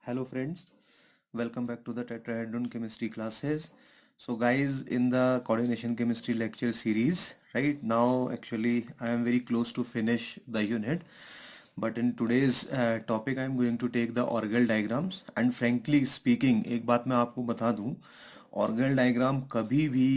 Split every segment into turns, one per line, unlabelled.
Hello friends, welcome back to the Tetrahedron chemistry classes. So guys, in the coordination chemistry lecture series, right now actually I am very close to finish the unit, but in today's topic I am going to take the orgal diagrams and frankly speaking एक बात मैं आपको बता दूं, orgal diagram कभी भी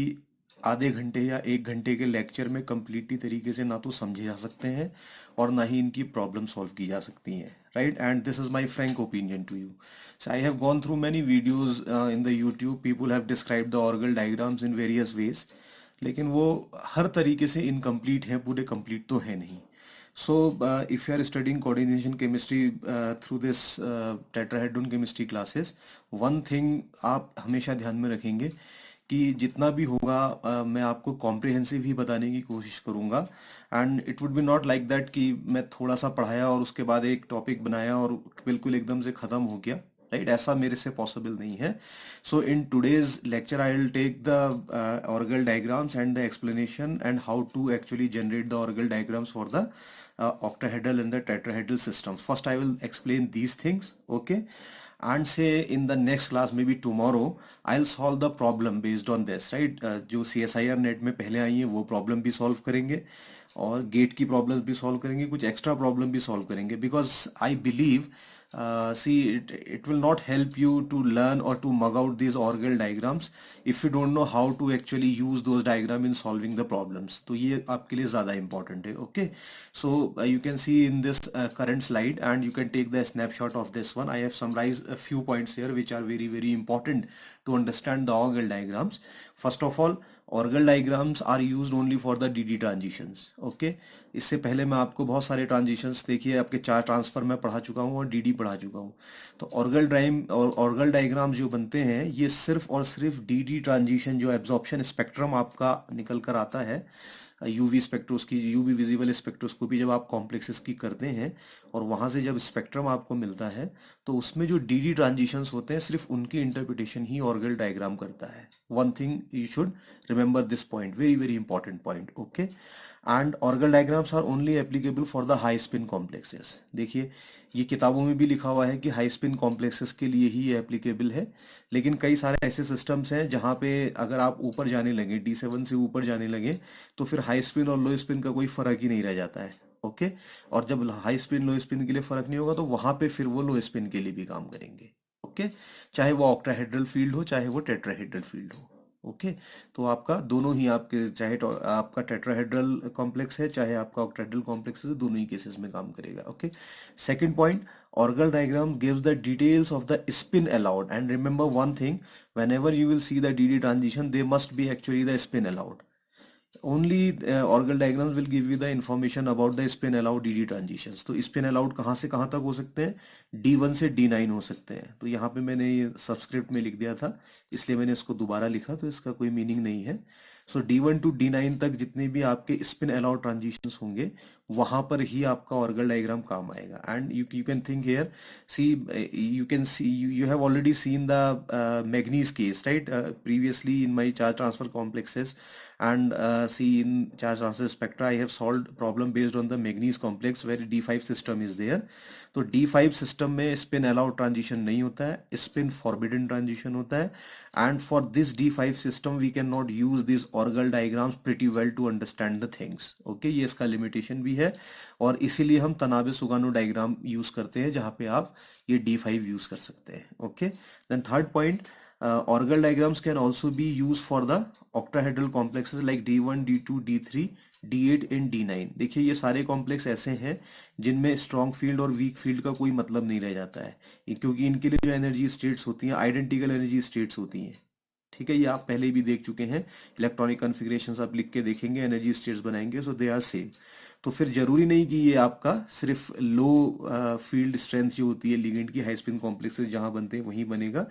आधे घंटे या एक घंटे के लेक्चर में कम्प्लीटली तरीके से ना तो समझे जा सकते हैं और ना ही इनकी प्रॉब्लम सॉल्व की जा सकती हैं, right? And this is my frank opinion to you. So I have gone through many videos in the YouTube. People have described the orgal diagrams in various ways, लेकिन वो हर तरीके से इनकम्प्लीट हैं, पूरे कंप्लीट तो है नहीं. So if you are studying coordination chemistry through this tetrahedron chemistry classes, one thing आप हमेशा ध्यान में रखेंगे कि जितना भी होगा मैं आपको कॉम्प्रिहेंसिव ही बताने की कोशिश करूंगा. And it would B not like that कि मैं थोड़ा सा पढ़ाया और उसके बाद एक टॉपिक बनाया और बिल्कुल एकदम से ख़त्म हो गया, राइट? ऐसा मेरे से पॉसिबल नहीं है. So in today's lecture I will take the Orgel diagrams and the explanation and how to actually generate the Orgel diagrams for the octahedral and the tetrahedral systems. First I will explain these things, okay? And say in the next class, maybe tomorrow, I'll solve the problem based on this, right? जो CSIR net में पहले आई है वो problem भी solve करेंगे और gate की problem भी सॉल्व करेंगे, कुछ एक्स्ट्रा प्रॉब्लम भी सॉल्व करेंगे, because I believe see it will not help you to learn or to mug out these orgal diagrams if you don't know how to actually use those diagram in solving the problems. तो ये आपके लिए ज़्यादा important है, okay? So you can see in this current slide and you can take the snapshot of this one. I have summarized a few points here which are very important to understand the orgal diagrams. First of all, orgal diagrams are used only for the dd transitions, okay? इससे पहले मैं आपको बहुत सारे transitions, देखिए आपके 4 transfer मैं पढ़ा चुका हूँ और dd पढ़ा चुका हूँ. तो ऑर्गल डायग्राम जो बनते हैं ये सिर्फ और सिर्फ dd ट्रांजिशन, जो एब्जॉर्प्शन स्पेक्ट्रम आपका निकल कर आता है यूवी स्पेक्ट्रोस्की, यूवी विजिबल स्पेक्ट्रोस्कोपी जब आप कॉम्प्लेक्सेस की करते हैं और वहाँ से जब स्पेक्ट्रम आपको मिलता है तो उसमें जो डी ट्रांजिशंस होते हैं सिर्फ उनकी इंटरप्रिटेशन ही ऑर्गल डायग्राम करता है. One thing you should remember this point, very important point, okay? And Orgel diagrams are only applicable for the high spin complexes. देखिए ये किताबों में भी लिखा हुआ है कि हाई स्पिन कॉम्प्लेक्सेस के लिए ही ये एप्लीकेबल है, लेकिन कई सारे ऐसे सिस्टम्स हैं जहाँ पे अगर आप ऊपर जाने लगे, D7 से ऊपर जाने लगे, तो फिर हाई स्पिन और लो स्पिन का कोई फर्क ही नहीं रह जाता है, ओके? और जब हाई स्पिन लो स्पिन के लिए फर्क नहीं होगा तो वहां पे फिर वो लो स्पिन के लिए भी काम करेंगे, ओके? चाहे वो ऑक्टाहेड्रल फील्ड हो चाहे वो टेट्राहेड्रल फील्ड हो, ओके? तो आपका दोनों ही, आपके चाहे आपका टेट्राहेड्रल कॉम्प्लेक्स है चाहे आपका ऑक्टाहेड्रल कॉम्प्लेक्स है, दोनों ही केसेस में काम करेगा, okay? Second point, orgal diagram gives the details of the spin allowed, and remember one thing, whenever you will see the dd transition there must be actually the spin allowed. Only orgal diagrams will give you the information about the spin allowed dd transitions. तो spin allowed कहाँ से कहाँ तक हो सकते हैं? D1 से D9 हो सकते हैं. तो यहाँ पे मैंने ये सबस्क्रिप्ट में लिख दिया था इसलिए मैंने इसको दोबारा लिखा, तो इसका कोई मीनिंग नहीं है. सो D1 टू D9 तक जितने भी आपके स्पिन अलाउड ट्रांजिशंस होंगे वहां पर ही आपका ऑर्गल डायग्राम काम आएगा. And you can think here, see you can see you have already seen the manganese case, right? Previously in my charge transfer complexes and see in charge transfer spectra I have solved problem based on the manganese complex where D5 system is there. तो D5 system में spin allowed transition नहीं होता है, spin forbidden transition होता है. And for this D5 system we cannot use these orgal diagrams pretty well to understand the things, okay? ये इसका limitation भी है और इसीलिए हम तनाबे सुगानो डायग्राम यूज करते हैं जहाँ पे आप ये D5 यूज कर सकते हैं, okay? Then third point, orgal diagrams can also be used for the octahedral complexes like D1, D2, D3, D8 and D9. देखिए ये सारे कॉम्प्लेक्स ऐसे हैं जिनमें स्ट्रॉन्ग फील्ड और वीक फील्ड का कोई मतलब नहीं रह जाता है, क्योंकि इनके लिए जो एनर्जी स्टेट्स होती हैं आइडेंटिकल एनर्जी स्टेट्स होती हैं, ठीक है? ये आप पहले भी देख चुके हैं, इलेक्ट्रॉनिक कॉन्फ़िगरेशंस आप लिख के देखेंगे, एनर्जी स्टेट्स बनाएंगे, सो दे आर सेम. तो फिर जरूरी नहीं कि ये आपका सिर्फ लो फील्ड स्ट्रेंथ जो होती है लिगेंड की हाई स्पिन कॉम्प्लेक्सेस जहां बनते हैं वहीं बनेगा,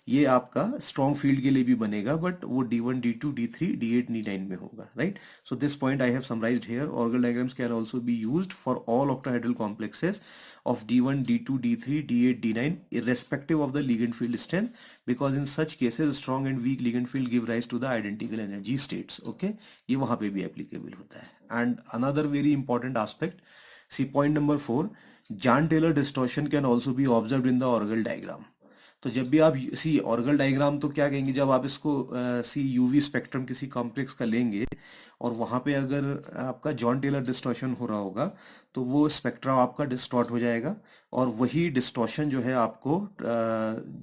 ये आपका स्ट्रॉन्ग फील्ड के लिए भी बनेगा, बट वो D1, D2, D3, D8, D9 में होगा, right? So this point I have summarized here. Orgel diagrams can also be used for all octahedral complexes of D1, D2, D3, D8, D9 irrespective of the ligand field strength, because in such cases strong and weak ligand field give rise to the identical energy states, okay? ये वहां पे भी applicable होता है. And another very important aspect, see point number 4, Jahn Teller distortion can also be observe in the Orgel diagram. तो जब भी आप सी ऑर्गल डायग्राम तो क्या कहेंगे, जब आप इसको सी यूवी स्पेक्ट्रम किसी कॉम्प्लेक्स का लेंगे और वहां पे अगर आपका जॉन टेलर डिस्टॉर्शन हो रहा होगा तो वो स्पेक्ट्रम आपका डिस्टॉर्ट हो जाएगा, और वही डिस्टॉर्शन जो है आपको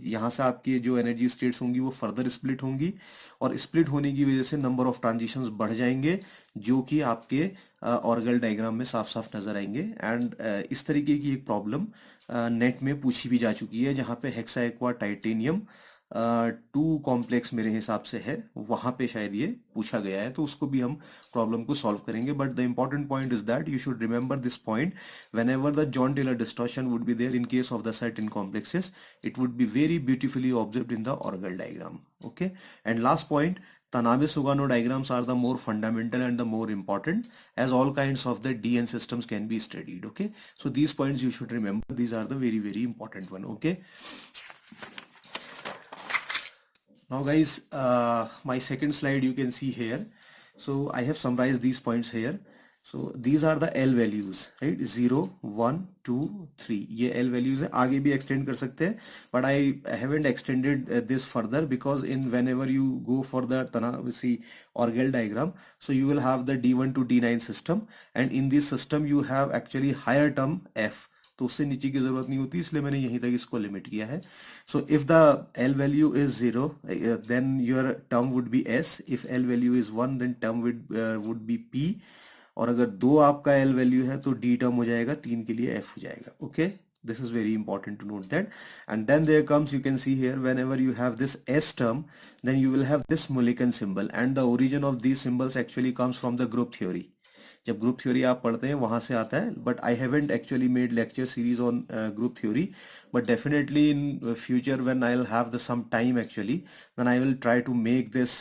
यहाँ से आपकी जो एनर्जी स्टेट्स होंगी वो फर्दर स्प्लिट होंगी, और स्प्लिट होने की वजह से नंबर ऑफ ट्रांजिशंस बढ़ जाएंगे, जो कि आपके ऑर्गल डायग्राम में साफ साफ नजर आएंगे। एंड इस तरीके की एक प्रॉब्लम नेट में पूछी भी जा चुकी है, जहाँ पे हेक्सा एक्वा टाइटेनियम 2 कॉम्प्लेक्स मेरे हिसाब से है, वहां पे शायद ये पूछा गया है, तो उसको भी हम प्रॉब्लम को सॉल्व करेंगे। But the important point is that you should remember this point, whenever the Jahn Teller distortion would be there in case of the certain complexes, it would be very beautifully observed in the orgal diagram. Okay, and last point, Tanabe-Sugano diagrams are the more fundamental and the more important, as all kinds of the DN systems can be studied. Okay, so these points you should remember, these are the very very important one. Okay, now guys, my second slide you can see here. So I have summarized these points here. So these are the L values, right? 0, 1, 2, 3. ये L values है, आगे भी extend कर सकते हैं, but I haven't extended this further because in whenever you go for the Tanabisi orgal diagram, so you will have the D1 to D9 system, and in this system you have actually higher term F. तो उससे नीचे की जरूरत नहीं होती, इसलिए मैंने यहीं तक इसको लिमिट किया है। So if the L value is 0 then your term would be S, if L value is 1 then term would be P, और अगर 2 आपका एल वैल्यू है तो डी टर्म हो जाएगा, 3 के लिए एफ हो जाएगा। Okay, this is very important to note that. And then there comes, you can see here, whenever you have this S term, then you will have this Mulliken symbol, and the origin of these symbols actually comes from the group theory. जब group theory आप पढ़ते हैं वहां से आता है, but I haven't actually made lecture series on group theory, but definitely in future when I'll have the some time actually, then I will try to make this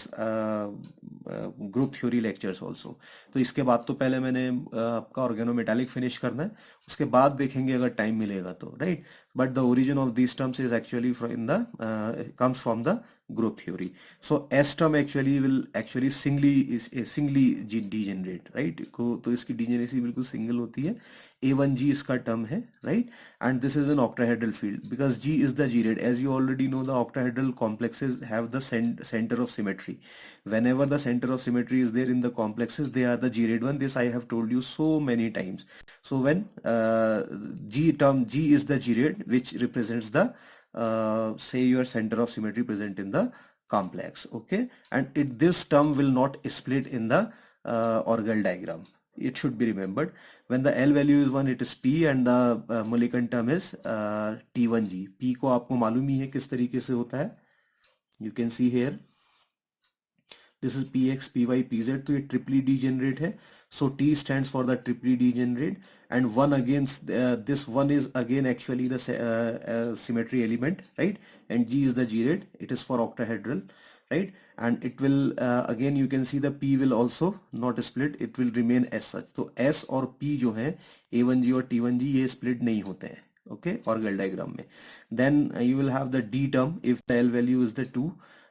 group theory lectures also. तो इसके बाद तो पहले मैंने आपका organometallic finish करना है, उसके बाद देखेंगे अगर टाइम मिलेगा तो, right. But the origin of this terms is actually in the comes from the group theory. So S term actually will actually singly degenerate, right? तो इसकी degeneracy बिल्कुल single होती है। A1G इसका term है, right? And this is an octahedral field because G is the G-rad. As you already know, the octahedral complexes have the center of symmetry. Whenever the center of symmetry is there in the complexes, they are the G-rad one. This I have told you so many times. So when G is the G-rad, which represents the say your center of symmetry present in the complex. Okay, and this term will not split in the orgal diagram. It should be remembered. When the L value is 1, it is P, and the Mulliken term is T1G. P को आपको मालूम ही है किस तरीके से होता है. You can see here. This is Px, Py, Pz, तो ये triply degenerate है. So T stands for the triply degenerate, and 1 again, this 1 is again actually the symmetry element, right? And G is the G-rad. It is for octahedral, right? And it will again you can see the P will also not split. It will remain as such. तो S और P जो है A1G और T1G ये split नहीं होते हैं. Okay, orgal diagram में. Then you will have the D term if the L value is the 2.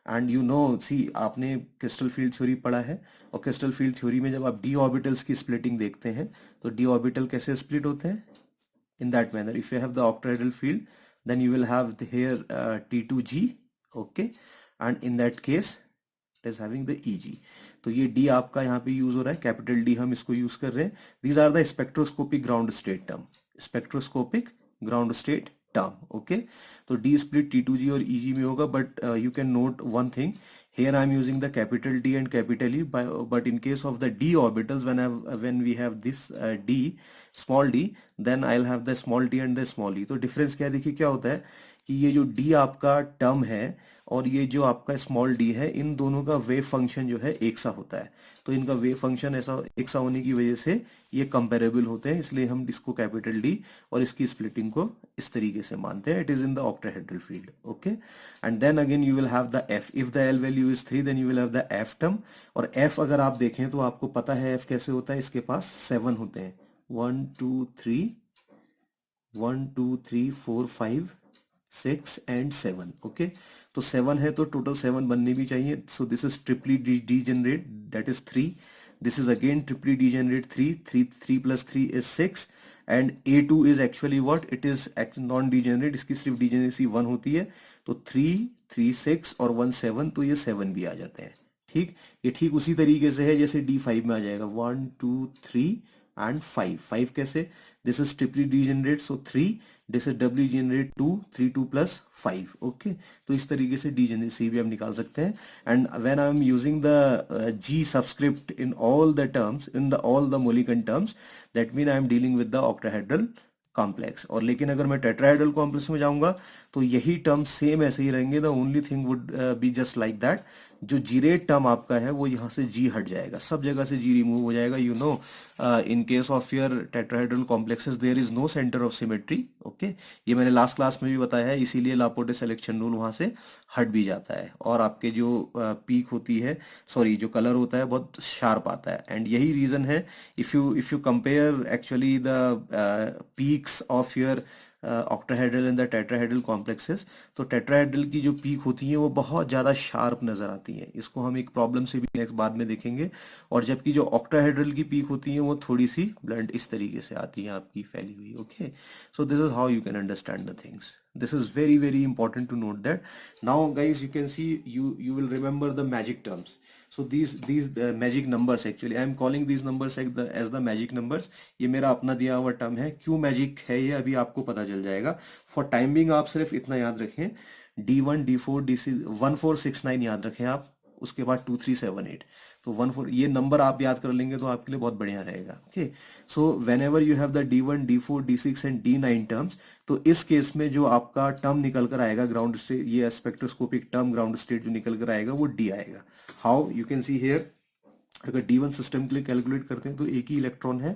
And you know see आपने क्रिस्टल फील्ड थ्योरी पढ़ा है, और क्रिस्टल फील्ड थ्योरी में जब आप डी ऑर्बिटल्स की स्प्लिटिंग देखते हैं तो डी ऑर्बिटल कैसे स्प्लिट होते हैं, in that manner. If you have the octahedral field then you will have here T2G. Okay, and in that case it is having the EG. तो ये D आपका यहाँ पे यूज हो रहा है, कैपिटल D हम इसको यूज कर रहे हैं. These are the spectroscopic ground state term, spectroscopic ground state term. Okay, तो D split T2G और EG में होगा, but you can note one thing here. I am using the capital D and capital E, but in case of the D orbitals, when we have this D, small d, then I'll have the small t and the small e. तो difference क्या है, देखिए क्या होता है कि ये जो D आपका टर्म है और ये जो आपका स्मॉल d है, इन दोनों का वेव फंक्शन जो है एक सा होता है. तो इनका वेव फंक्शन ऐसा एक सा होने की वजह से ये कंपेरेबल होते हैं, इसलिए हम इसको कैपिटल D और इसकी स्प्लिटिंग को इस तरीके से मानते हैं. It is in the octahedral field. Okay, and then again you will have the F. If the L value is 3 then you will have the F term. और F अगर आप देखें तो आपको पता है F कैसे होता है, इसके पास 7 होते हैं. 1 2 3 1 2 3 4 5 6 एंड 7. ओके, तो 7 है तो टोटल 7 बनने भी चाहिए. So this is triply degenerate, that is 3. This is again triply degenerate 3 3 3 plus 3 is 6, and A2 is actually what, it is non degenerate, इसकी सिर्फ डिजेनरेसी 1 होती है, तो 3, 3, 6 और 1, 7, तो ये 7 भी आ जाते हैं। ठीक, ये ठीक उसी तरीके से है जैसे D5 में आ जाएगा 1, 2, 3 एंड 5। 5 कैसे, this is triply degenerate, so 3, this is doubly degenerate 2, 3, 2 plus 5। Okay, तो इस तरीके से डिजेनरेसी भी हम निकाल सकते हैं। And when I am using the G subscript in all the terms, in the all the Mulliken terms, that mean I am dealing with the octahedral complex. और लेकिन अगर मैं टेट्राहेड्रल कॉम्प्लेक्स में जाऊंगा तो यही टर्म सेम ऐसे ही रहेंगे, the only thing would be just like that, जो जीरेट टर्म आपका है वो यहाँ से जी हट जाएगा, सब जगह से जी रिमूव हो जाएगा। You know, in case of your tetrahedral complexes there is no centre of symmetry. Okay, ये मैंने लास्ट क्लास में भी बताया है, इसीलिए लापोर्टे सिलेक्शन रूल वहां से हट भी जाता है, और आपके जो पीक होती है, सॉरी जो कलर होता है बहुत शार्प आता है। एंड यही रीजन है, if you compare actually the peaks of your octahedral and the tetrahedral complexes, तो टेट्राहेड्रल की जो पीक होती है वो बहुत ज़्यादा शार्प नज़र आती है, इसको हम एक प्रॉब्लम से भी नेक्स्ट बाद में देखेंगे। और जबकि जो ऑक्टाहेड्रल की पीक होती है वो थोड़ी सी ब्लंट इस तरीके से आती है आपकी फैली हुई। Okay, so this is how you can understand the things. This is very very important to note that. Now guys, you can see, you will remember the magic terms. So these magic numbers, actually I am calling these numbers as the magic numbers. ये मेरा अपना दिया हुआ term है, क्यों magic है ये अभी आपको पता चल जाएगा। फॉर टाइमिंग आप सिर्फ इतना याद रखें, D1, D4, D6, 1, 4, 6, 9 याद रखें आप, उसके बाद 2, 3, 7, 8, तो 1, 4 ये नंबर आप याद कर लेंगे तो आपके लिए बहुत बढ़िया रहेगा। Okay, so whenever you have the D1, D4, D6 and D9 terms, तो इस केस में जो आपका टर्म निकल कर आएगा ग्राउंड स्टेट, ये स्पेक्ट्रोस्कोपिक टर्म ग्राउंड स्टेट जो निकल कर आएगा वो D आएगा। How, you can see here, अगर D1 सिस्टम के लिए कैलकुलेट करते हैं तो एक ही इलेक्ट्रॉन है,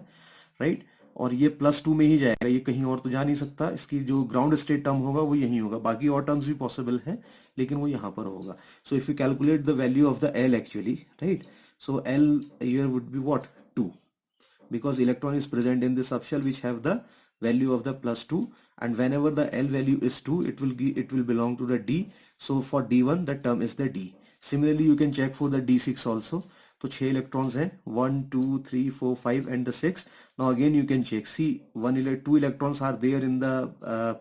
राइट, और ये +2 में ही जाएगा, ये कहीं और तो जा नहीं सकता, इसकी जो ग्राउंड स्टेट टर्म होगा वो यही होगा, बाकी और टर्म्स भी पॉसिबल हैं लेकिन वो यहाँ पर होगा। सो if you calculate the value of the L actually, right, so L here would be what, 2, because electron is present in the subshell which have the value of the +2, and whenever the L value is 2, it will belong to the D. So for D1 the term is the D. Similarly you can check for the D6 also. तो 6 electrons हैं, 1, 2, 3, 4, 5 and the 6. Now again you can check, see 2 electrons are there in the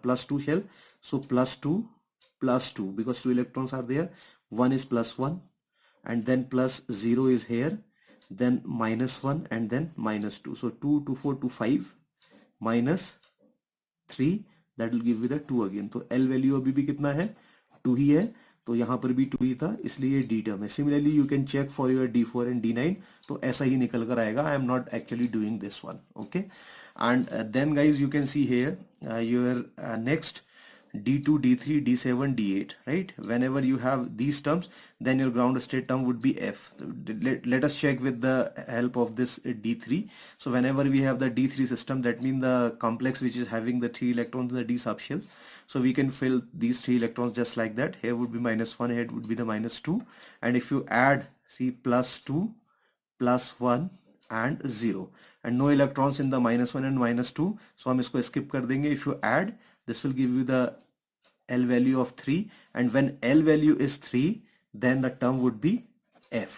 +2 shell, so +2 because 2 electrons are there, 1 is +1 and then +0 is here, then -1 and then -2, so 2, 2, 4, 2, 5 -3, that will give you the 2 again। तो L value अभी भी कितना है, 2 ही है, तो यहाँ पर भी 2 ही था, इसलिए D टर्म है। Similarly you can check for your D4 and D9, तो ऐसा ही निकल कर आएगा। I am not actually doing this one, okay. And then guys you can see here your next D2, D3, D7, D8, right? Whenever you have these terms, then your ground state term would be F. Let us check with the help of this D3. So whenever we have the D3 system, that means the complex which is having the 3 electrons in the D subshell. So we can fill these 3 electrons just like that. Here would be -1, here would be the -2. And if you add, see, +2, +1 and 0. And no electrons in the -1 and -2. So हम इसको skip कर देंगे. If you add, this will give you the L value of 3, and when L value is 3, then the term would be F.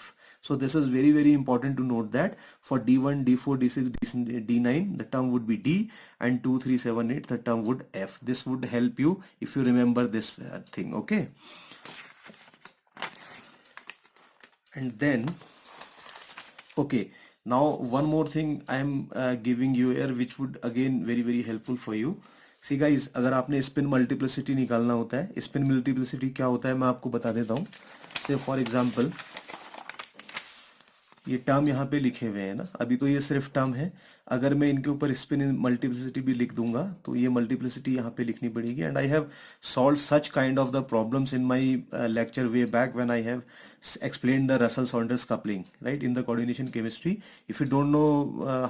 So this is very very important to note that for D1, D4, D6, D9 the term would be D, and 2, 3, 7, 8 the term would F. This would help you if you remember this thing, okay? And then okay, now one more thing I am giving you here which would again very very helpful for you. See guys, अगर आपने spin multiplicity निकालना होता है, spin multiplicity क्या होता है मैं आपको बता देता हूँ। से फॉर एग्जांपल ये टर्म यहाँ पे लिखे हुए हैं ना, अभी तो ये सिर्फ टर्म है, अगर मैं इनके ऊपर स्पिन मल्टीप्लिसिटी भी लिख दूंगा तो ये मल्टीप्लिसिटी यहाँ पे लिखनी पड़ेगी। And I have solve such kind of the problems in my lecture way back when I have explained the Russell-Saunders coupling, right, in the coordination chemistry. If you don't know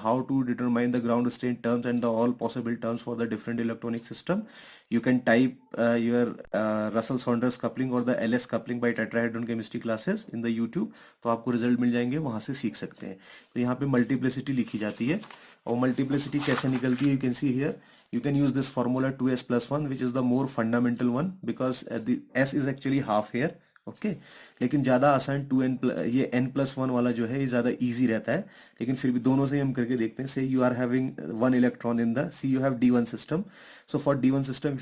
how to determine the ground state terms and the all possible terms for the different electronic system, you can type your Russell-Saunders coupling or the LS coupling by tetrahedron chemistry classes in the YouTube, तो आपको result मिल जाएंगे, वहां से सीख सकते हैं। तो यहाँ पे मल्टीप्लिसिटी लिखी जाती है, और मल्टीप्लिसिटी कैसे निकलती है, you can see here, you can use this formula 2s plus 1 which is the more fundamental one because the s is actually half here, okay. लेकिन ज़्यादा आसान ये n+1 वाला जो है ये ज़्यादा इजी रहता है, लेकिन फिर भी दोनों से ही हम करके देखते हैं। Say you are having 1 electron in the C, you have D1 system. So for D1 system,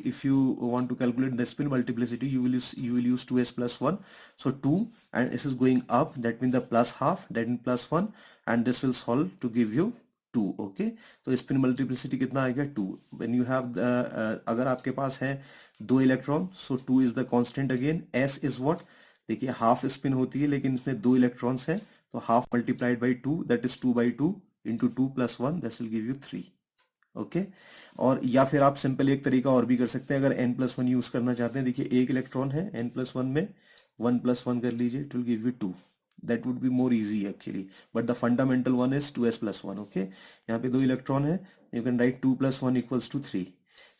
if you want to calculate the spin multiplicity, you will use 2s plus 1. So 2, and this is going up, that means the plus half, that means plus 1, and this will solve to give you 2. Okay, तो spin multiplicity कितना आएगा 2. When you have अगर आपके पास है 2 electron, so 2 is the constant again. S is what, देखिए half spin होती है लेकिन इसमें 2 इलेक्ट्रॉन्स हैं, तो half multiplied by 2, that is 2/2 into 2+1, that will give you 3. Okay. और या फिर आप सिंपल एक तरीका और भी कर सकते हैं, अगर n+1 यूज करना चाहते हैं. देखिए 1 इलेक्ट्रॉन है, n+1 में 1+1 कर लीजिए, it will give you 2. That would be more easy actually, but the fundamental one is 2s+1. Okay, यहाँ पे 2 इलेक्ट्रॉन है, you can write 2+1 equals to 3.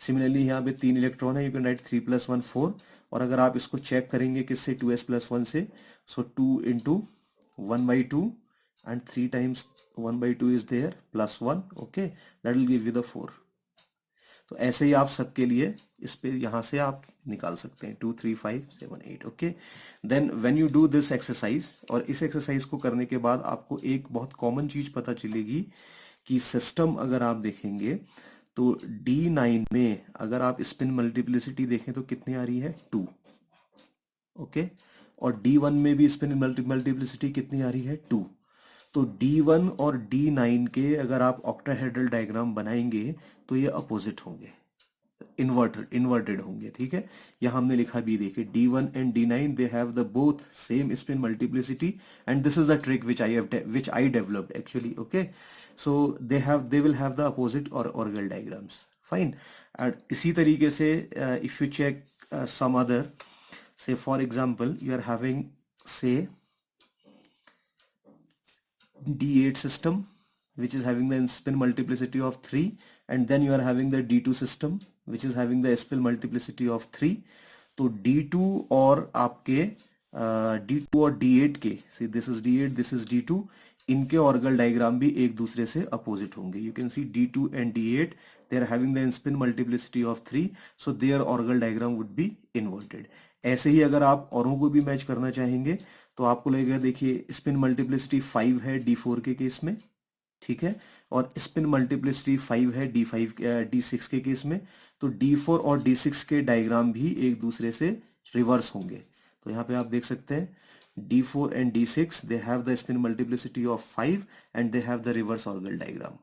Similarly यहाँ पे 3 इलेक्ट्रॉन है, यू कैन राइट 3+1 4. और अगर आप इसको चेक करेंगे किससे, 2s+1 से, सो 2 into 1/2 and 3 times 1/2 is there plus 1. okay, that will give you the 4. तो ऐसे ही आप सबके लिए इस पे यहाँ से आप निकाल सकते हैं 2 3 5 7 8. Okay, then when you do this exercise, और इस एक्सरसाइज को करने के बाद आपको एक बहुत कॉमन चीज पता चलेगी कि सिस्टम अगर आप देखेंगे तो D9 में अगर आप स्पिन मल्टीप्लिसिटी देखें तो कितनी आ रही है, 2. ओके, और D1 में भी स्पिन मल्टीप्लिसिटी कितनी आ रही है, 2. तो D1 और D9 के अगर आप ऑक्टाहेड्रल डायग्राम बनाएंगे तो ये अपोजिट होंगे, इन्वर्टेड होंगे. ठीक है, यहाँ हमने लिखा भी, देखिए D1 and D9 they have the both same spin multiplicity, and this is the trick which I developed actually. okay, so they will have the opposite or orgal diagrams. fine. And इसी तरीके से if you check some other, say for example you are having say D8 system which is having the spin multiplicity of 3, and then you are having the D2 system which is having the spin multiplicity of 3. तो D2 और आपके D2 और D8 के, see this is D8, this is D2, इनके Orgel diagram भी एक दूसरे से अपोजिट होंगे. You can C D2 and D8 they are having the spin multiplicity of 3, so their orgal diagram would be inverted. ऐसे ही अगर आप औरों को भी मैच करना चाहेंगे तो आपको लगेगा, देखिए स्पिन मल्टीप्लिसिटी 5 है D4 के केस में, ठीक है, और स्पिन मल्टीप्लिसिटी 5 है D6 के केस में, तो D4 और D6 के डायग्राम भी एक दूसरे से रिवर्स होंगे. तो यहाँ पे आप देख सकते हैं D4 and D6 they have the spin multiplicity of 5 and they have the reverse orgal diagram.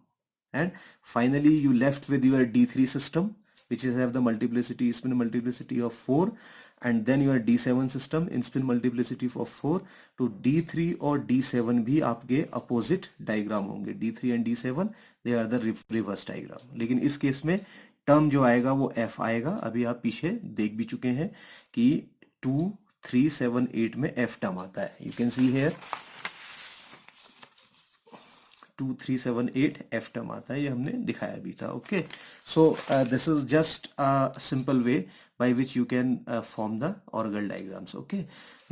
And finally you left with your D3 system which is have the spin multiplicity of 4, and then your D7 system in spin multiplicity of 4. तो D3 और D7 भी आपके opposite diagram होंगे. D3 and D7 they are the reverse diagram. लेकिन इस case में term जो आएगा वो F आएगा. अभी आप पीछे देख भी चुके हैं कि 2 3 7 8 में F टर्म आता है. You can see here 2 3 7 8 F term आता है, ये हमने दिखाया भी था. Okay, so this is just a simple way by which you can form the orgal diagrams. okay,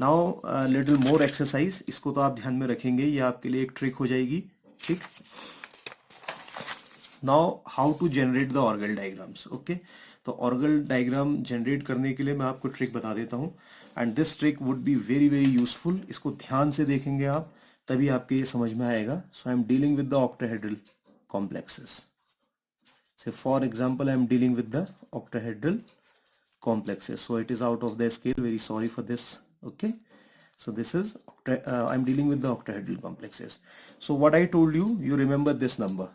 now little more exercise. इसको तो आप ध्यान में रखेंगे, ये आपके लिए एक ट्रिक हो जाएगी. ठीक, now how to generate the orgal diagrams. okay, तो ऑर्गल डायग्राम जनरेट करने के लिए मैं आपको ट्रिक बता देता हूँ, and this trick would be very very useful. इसको ध्यान से देखेंगे आप तभी आपके ये समझ में आएगा. So I am dealing with the octahedral complexes. Say for example I am dealing with the octahedral complexes, so it is out of the scale, very sorry for this. okay, so this is I'm dealing with the octahedral complexes. So what I told you, you remember this number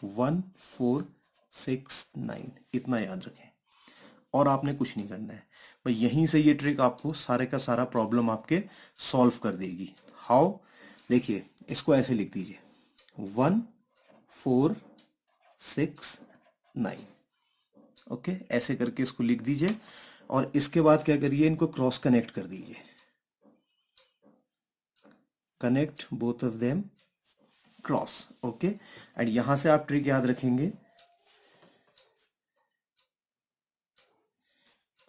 1 4 6 9, इतना याद रखें और आपने कुछ नहीं करना है. पर यहीं से ये ट्रिक आपको सारे का सारा प्रॉब्लम आपके सॉल्व कर देगी. हाउ, देखिए इसको ऐसे लिख दीजिए 1 4 6 9. ओके, ऐसे करके इसको लिख दीजिए, और इसके बाद क्या करिए, इनको क्रॉस कनेक्ट कर दीजिए. Connect both of them, cross. Okay, and यहां से आप ट्रिक याद रखेंगे,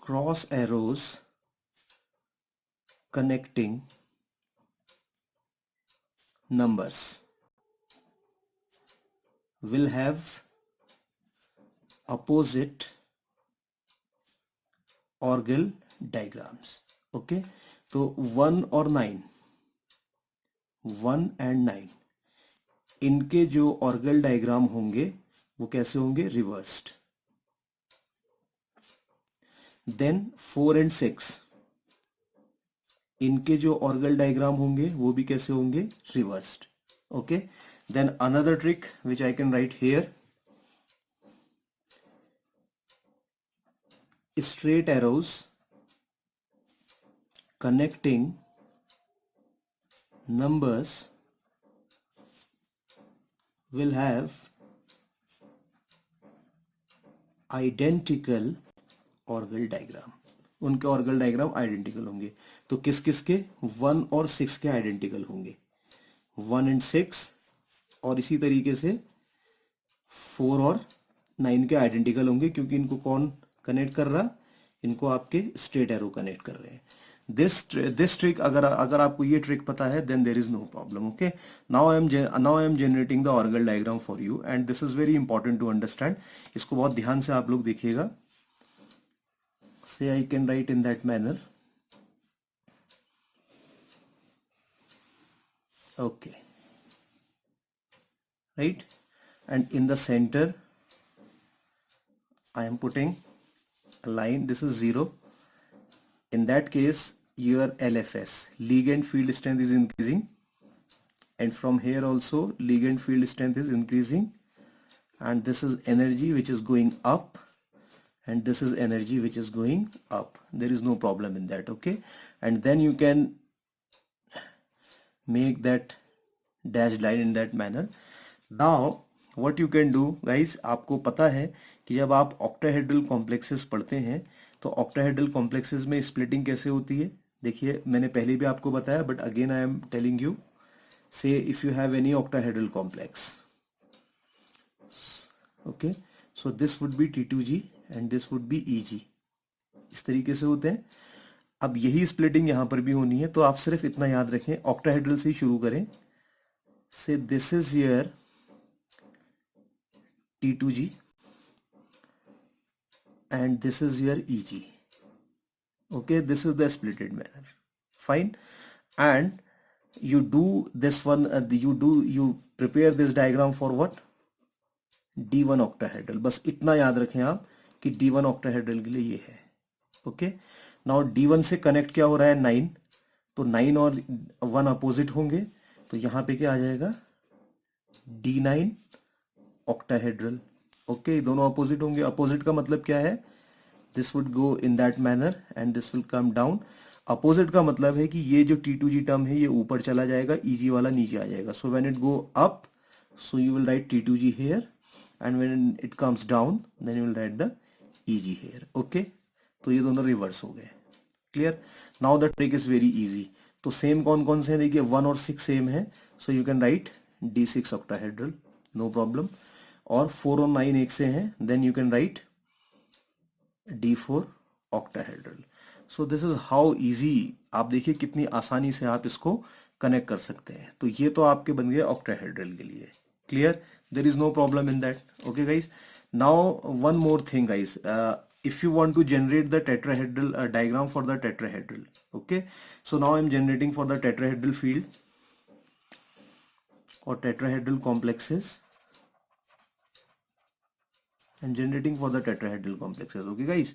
cross arrows connecting numbers will have opposite orgal diagrams. Okay, तो 1 और 9, 1 एंड 9, इनके जो ऑर्गल डायग्राम होंगे वो कैसे होंगे? रिवर्स्ड। देन 4 एंड 6, इनके जो ऑर्गल डायग्राम होंगे वो भी कैसे होंगे? Reversed. Okay, then another trick which I can write here, straight arrows connecting numbers will have identical Orgel diagram, उनके ऑर्गल डायग्राम आइडेंटिकल होंगे। तो किस किस के? 1 और 6 के आइडेंटिकल होंगे, 1 एंड 6, और इसी तरीके से 4 और 9 के आइडेंटिकल होंगे, क्योंकि इनको कौन कनेक्ट कर रहा? इनको आपके स्ट्रेट एरो कनेक्ट कर रहे हैं। दिस ट्रिक, अगर आपको ये ट्रिक पता है, then there is no problem. Okay, now I am generating the Orgel diagram for you, and this is very important to understand. इसको बहुत ध्यान से आप लोग देखिएगा। Say I can write in that manner. Okay, right, and in the center I am putting a line. This is 0. In that case, your LFS, ligand field strength, is increasing, and from here also ligand field strength is increasing, and this is energy which is going up, and this is energy which is going up. There is no problem in that. Okay, and then you can make that dashed line in that manner. Now what you can do guys, आपको पता है कि जब आप octahedral complexes पढ़ते हैं तो octahedral complexes में स्प्लिटिंग कैसे होती है? देखिए, मैंने पहले भी आपको बताया, but again I am telling you. Say if you have any octahedral complex, okay, so this would be T2G and this would be EG, इस तरीके से होते हैं। अब यही स्प्लिटिंग यहां पर भी होनी है, तो आप सिर्फ इतना याद रखें, ऑक्टाहेड्रल से ही शुरू करें। से this is your T2G and this is your EG. Okay, this is the splitted manner. Fine, and you do this one, you prepare this diagram for what? D1 octahedral. बस इतना याद रखें आप कि D1 octahedral के लिए ये है। ओके, नाउ D1 से कनेक्ट क्या हो रहा है? 9, तो 9 और 1 अपोजिट होंगे, तो यहाँ पे क्या आ जाएगा? D9 octahedral। ओके, दोनों अपोजिट होंगे। अपोजिट का मतलब क्या है? This would go in that manner and this will come down. Opposite का मतलब है कि ये जो T2G टर्म है ये ऊपर चला जाएगा, EG वाला नीचे आ जाएगा। So when it go up, so you will write T2G here, and when it comes down, then you will write the EG here. Okay, तो ये दोनों रिवर्स हो गए। Clear? Now the trick is very easy. तो same कौन कौन से हैं? देखिए, 1 और 6 सेम है, so you can write D6 octahedral, no problem. और 4 और 9 एक से हैं, then you can write D4 octahedral. So this is how easy, आप देखिए कितनी आसानी से आप इसको कनेक्ट कर सकते हैं। तो ये तो आपके बन गए octahedral के लिए। Clear? There is no problem in that. Okay guys, now one more thing guys, if you want to generate the tetrahedral diagram for the tetrahedral, okay, so now I am generating for the tetrahedral field or tetrahedral complexes and generating for the tetrahedral complexes. Okay guys,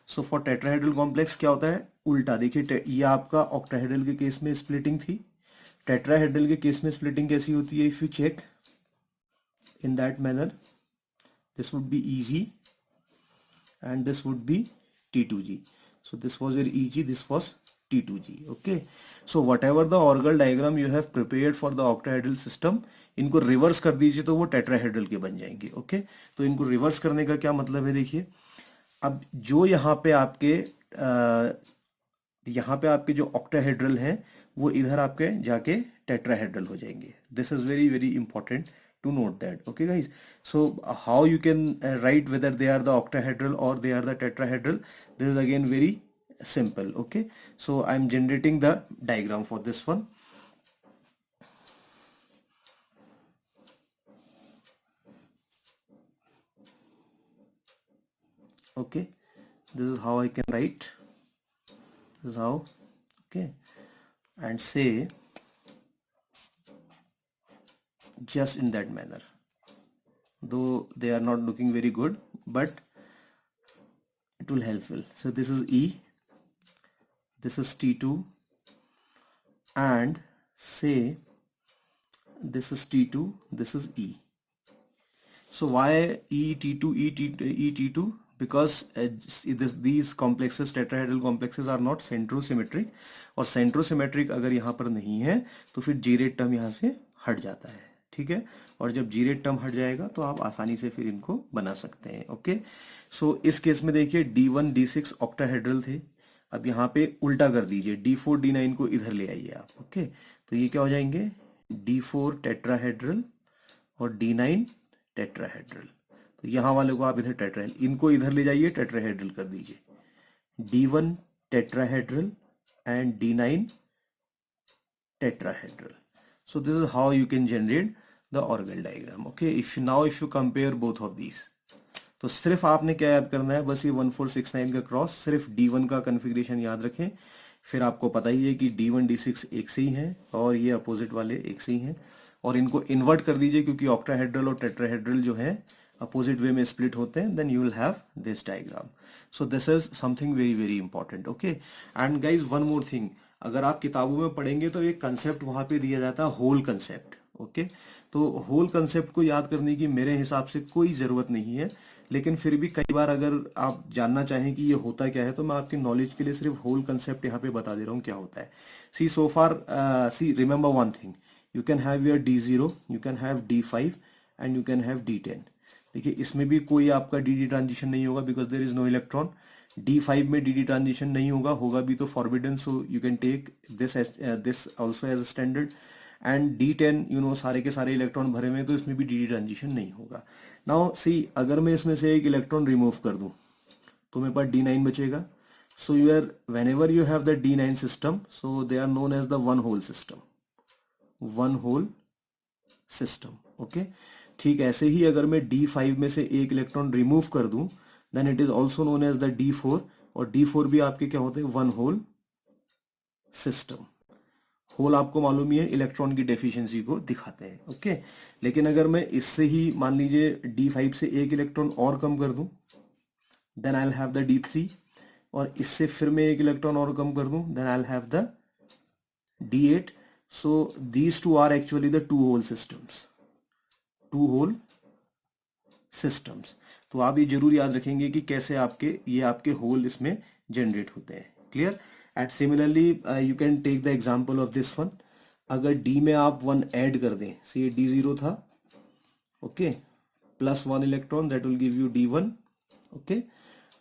so for tetrahedral complex क्या होता है? उल्टा देखिए, ये आपका octahedral के case में splitting थी, टेट्राहेड्रल के केस में स्प्लिटिंग कैसी होती है? If you check in that manner, this would be EG and this would be T2G. So this was your EG, this was T2G. Okay, so whatever the orgal diagram you have prepared for the octahedral system, इनको reverse कर दीजिए तो वो tetrahedral के बन जाएंगे। Okay, तो इनको रिवर्स करने का क्या मतलब है? देखिए, अब जो यहाँ पे आपके जो ऑक्टाहेड्रल हैं वो इधर आपके जाके टेट्राहेड्रल हो जाएंगे। This is very very important to note that. Okay guys, so how you can write whether they are the octahedral or they are the tetrahedral? This is again very simple. Okay, so I'm generating the diagram for this one. Okay, this is how I can write, this is how okay, and say just in that manner, though they are not looking very good, but it will helpful. So this is E, this is T2, and say this is T2, this is E. So why ET2, ET2? Because these complexes, tetrahedral complexes are not centrosymmetric, और centrosymmetric अगर यहाँ पर नहीं है तो फिर जीरेट term यहाँ से हट जाता है, ठीक है। और जब जीरेट टर्म हट जाएगा तो आप आसानी से फिर इनको बना सकते हैं, ओके। सो इस केस में देखिए D1 D6 ऑक्टाहेड्रल थे, अब यहाँ पे उल्टा कर दीजिए, D4 D9 को इधर ले आइए आप, ओके। तो ये क्या हो जाएंगे, D4 टेट्राहेड्रल और D9 टेट्राहेड्रल। तो यहाँ वाले को आप इधर टेट्राहेड्रल, इनको इधर ले जाइए, टेट्राहेड्रल कर दीजिए, D1 tetrahedral and D9 tetrahedral. So this is how you can generate the orgel diagram, okay. If you compare both of these, तो सिर्फ आपने क्या याद करना है, बस ये 1469 का क्रॉस, सिर्फ D1 का कन्फिग्रेशन याद रखें, फिर आपको पता ही है कि D1 D6 एक से ही हैं और ये अपोजिट वाले एक से ही हैं, और इनको इन्वर्ट कर दीजिए क्योंकि ऑक्टाहेड्रल और टेट्राहेड्रल जो है अपोजिट वे में स्प्लिट होते हैं, then you will have this diagram. So this is something very very important, okay. And guys one more thing, अगर आप किताबों में पढ़ेंगे तो एक कंसेप्ट वहां पे दिया जाता है, होल कंसेप्ट, ओके. तो होल कंसेप्ट को याद करने की मेरे हिसाब से कोई ज़रूरत नहीं है, लेकिन फिर भी कई बार अगर आप जानना चाहें कि ये होता क्या है तो मैं आपकी नॉलेज के लिए सिर्फ होल कंसेप्ट यहाँ पे बता दे रहा हूँ क्या होता है. See so far, see remember one thing, you can have your D0, you can have D5 and you can have D10. देखिए इसमें भी कोई आपका डी ट्रांजिशन नहीं होगा because there is no electron. D5 में डी ट्रांजिशन नहीं होगा, होगा भी तो forbidden, so you can take this also as standard. And D10 you know सारे के सारे इलेक्ट्रॉन भरे हुए हैं तो इसमें भी डी ट्रांजिशन नहीं होगा. नाउ सी, अगर मैं इसमें से एक इलेक्ट्रॉन रिमूव कर दूं तो मेरे पास D9 बचेगा. So whenever you have the D9 system, so they are known as the one hole system, one hole system, okay. ठीक ऐसे ही अगर मैं D5 में से एक इलेक्ट्रॉन रिमूव कर दूं, then it is also known as the D4, और D4 भी आपके क्या होते हैं, वन होल सिस्टम. होल आपको मालूम ही है इलेक्ट्रॉन की डेफिशिएंसी को दिखाते हैं, ओके. लेकिन अगर मैं इससे ही मान लीजिए D5 से एक इलेक्ट्रॉन और कम कर दूं, then I will have the D3, और इससे फिर मैं एक इलेक्ट्रॉन और कम कर दूं, then I will have the D8. So these two are actually the two hole systems, two hole systems. तो आप ये जरूर याद रखेंगे कि कैसे ये आपके होल इसमें जनरेट होते हैं, clear. And similarly you can take the example of this one. अगर D में आप 1 ऐड कर दें, सी ये D0 था, okay, plus 1 electron, that will give you D1, okay.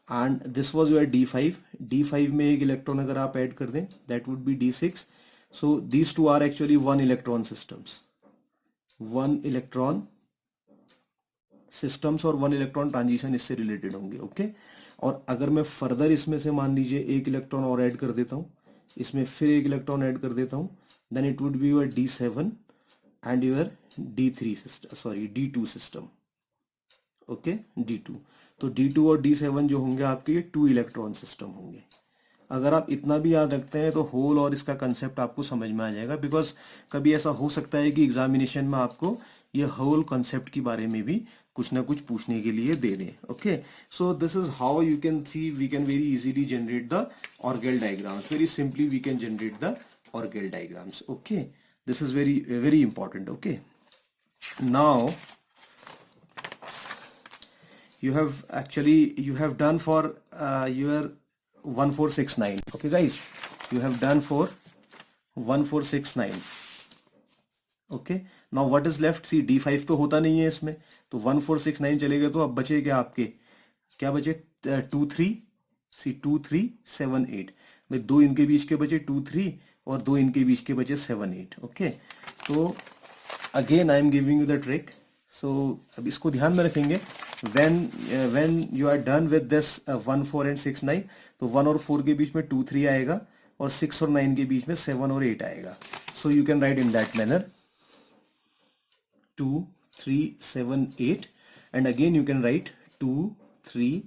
And this was your D5. D5 में एक इलेक्ट्रॉन अगर आप ऐड कर दें, that would be D6. So these two are actually one electron systems, one electron systems, और one electron transition इससे related होंगे, okay. और अगर मैं फर्दर इसमें से मान लीजिए एक इलेक्ट्रॉन और ऐड कर देता हूं, इसमें फिर एक इलेक्ट्रॉन ऐड कर देता हूं, then it would be your D7 and your D3 system, sorry D2 system, okay, D2. तो D2 और D7 जो होंगे आपके ये 2 इलेक्ट्रॉन सिस्टम होंगे. अगर आप इतना भी याद रखते हैं तो होल और इसका कंसेप्ट आपको समझ में आ जाएगा, बिकॉज कभी ऐसा हो सकता है कि एग्जामिनेशन में आपको ये होल कंसेप्ट के बारे में भी कुछ ना कुछ पूछने के लिए दे दें, okay. So this is how you can see we can very easily generate the Orgel diagrams. Very simply we can generate the Orgel diagrams, okay. This is very very important, okay. Now you have done for your 1469, okay guys, you have done for 1469, okay. Now what is left, see D5 तो होता नहीं है इसमें, तो 1469 चले गए, तो अब बचे क्या बचे 2 3, सी 2 3 7 8, भाई दो इनके बीच के बचे 2 3 और दो इनके बीच के बचे 7 8, ओके. तो again I am giving you the trick. So अब इसको ध्यान में रखेंगे, when you are done with this 1 4 and 6 9, तो 1 और 4 के बीच में 2 3 आएगा और 6 और 9 के बीच में 7 और 8 आएगा. सो you can write in that manner 2 3 7 8, and again you can right 2 3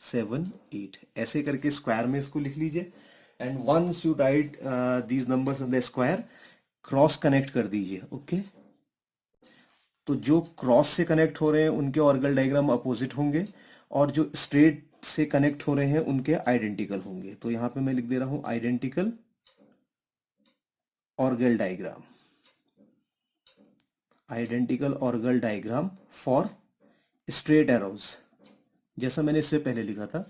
7 8, ऐसे करके स्क्वायर में इसको लिख लीजिए. And once you write these numbers in the square, cross connect कर दीजिए। ओके, तो जो क्रॉस से कनेक्ट हो रहे हैं उनके ऑर्गल डायग्राम अपोजिट होंगे, और जो स्ट्रेट से कनेक्ट हो रहे हैं उनके आइडेंटिकल होंगे। तो यहां पे मैं लिख दे रहा हूं identical Orgel diagram, identical Orgel diagram for straight arrows, जैसा मैंने इससे पहले लिखा था।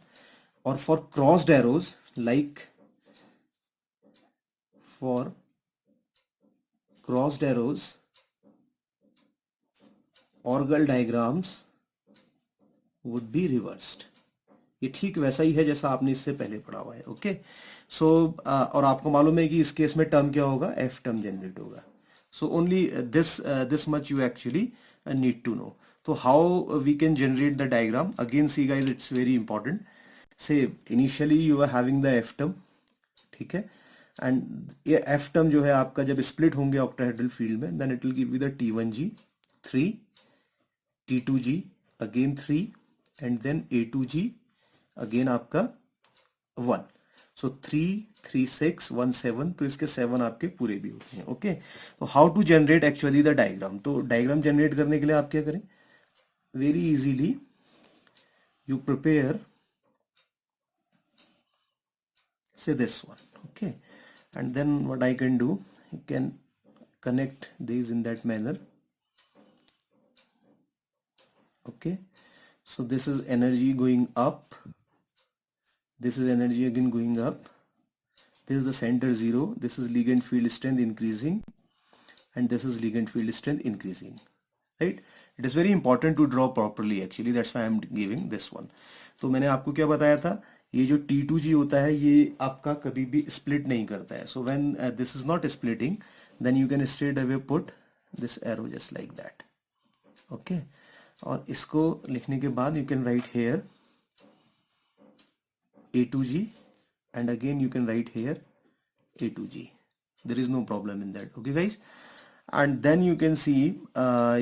और for crossed arrows, like for crossed arrows Orgel diagrams would be reversed. ये ठीक वैसा ही है जैसा आपने इससे पहले पढ़ा हुआ है। ओके, सो और आपको मालूम है कि इस केस में टर्म क्या होगा, एफ टर्म जनरेट होगा। So only this much you actually need to know. तो how we can generate the diagram, again see guys, it's very important. Say initially you are having the F term, ठीक है, and ये F term जो है आपका जब split होंगे octahedral field में, then it will give you the T1G 3, T2G again 3, and then A2G again आपका 1। सो 3 3 6 1 7, तो इसके 7 आपके पूरे भी होते हैं। ओके, तो how to generate actually the diagram. तो डायग्राम जनरेट करने के लिए आप क्या करें, very easily you prepare say this one। okay, and then what I can do, you can connect these in that manner। okay, so this is energy going up, this is energy again going up, this is the center 0, this is ligand field strength increasing, and this is ligand field strength increasing, right? It is very important to draw properly actually, that's why I am giving this one। तो मैंने आपको क्या बताया था, ये जो T2G होता है ये आपका कभी भी स्प्लिट नहीं करता है। So when this is not splitting, then you can straight away put this arrow just like that. Okay, और इसको लिखने के बाद you can write here A2G, and again you can write here A2G, there is no problem in that। okay guys, and then you can see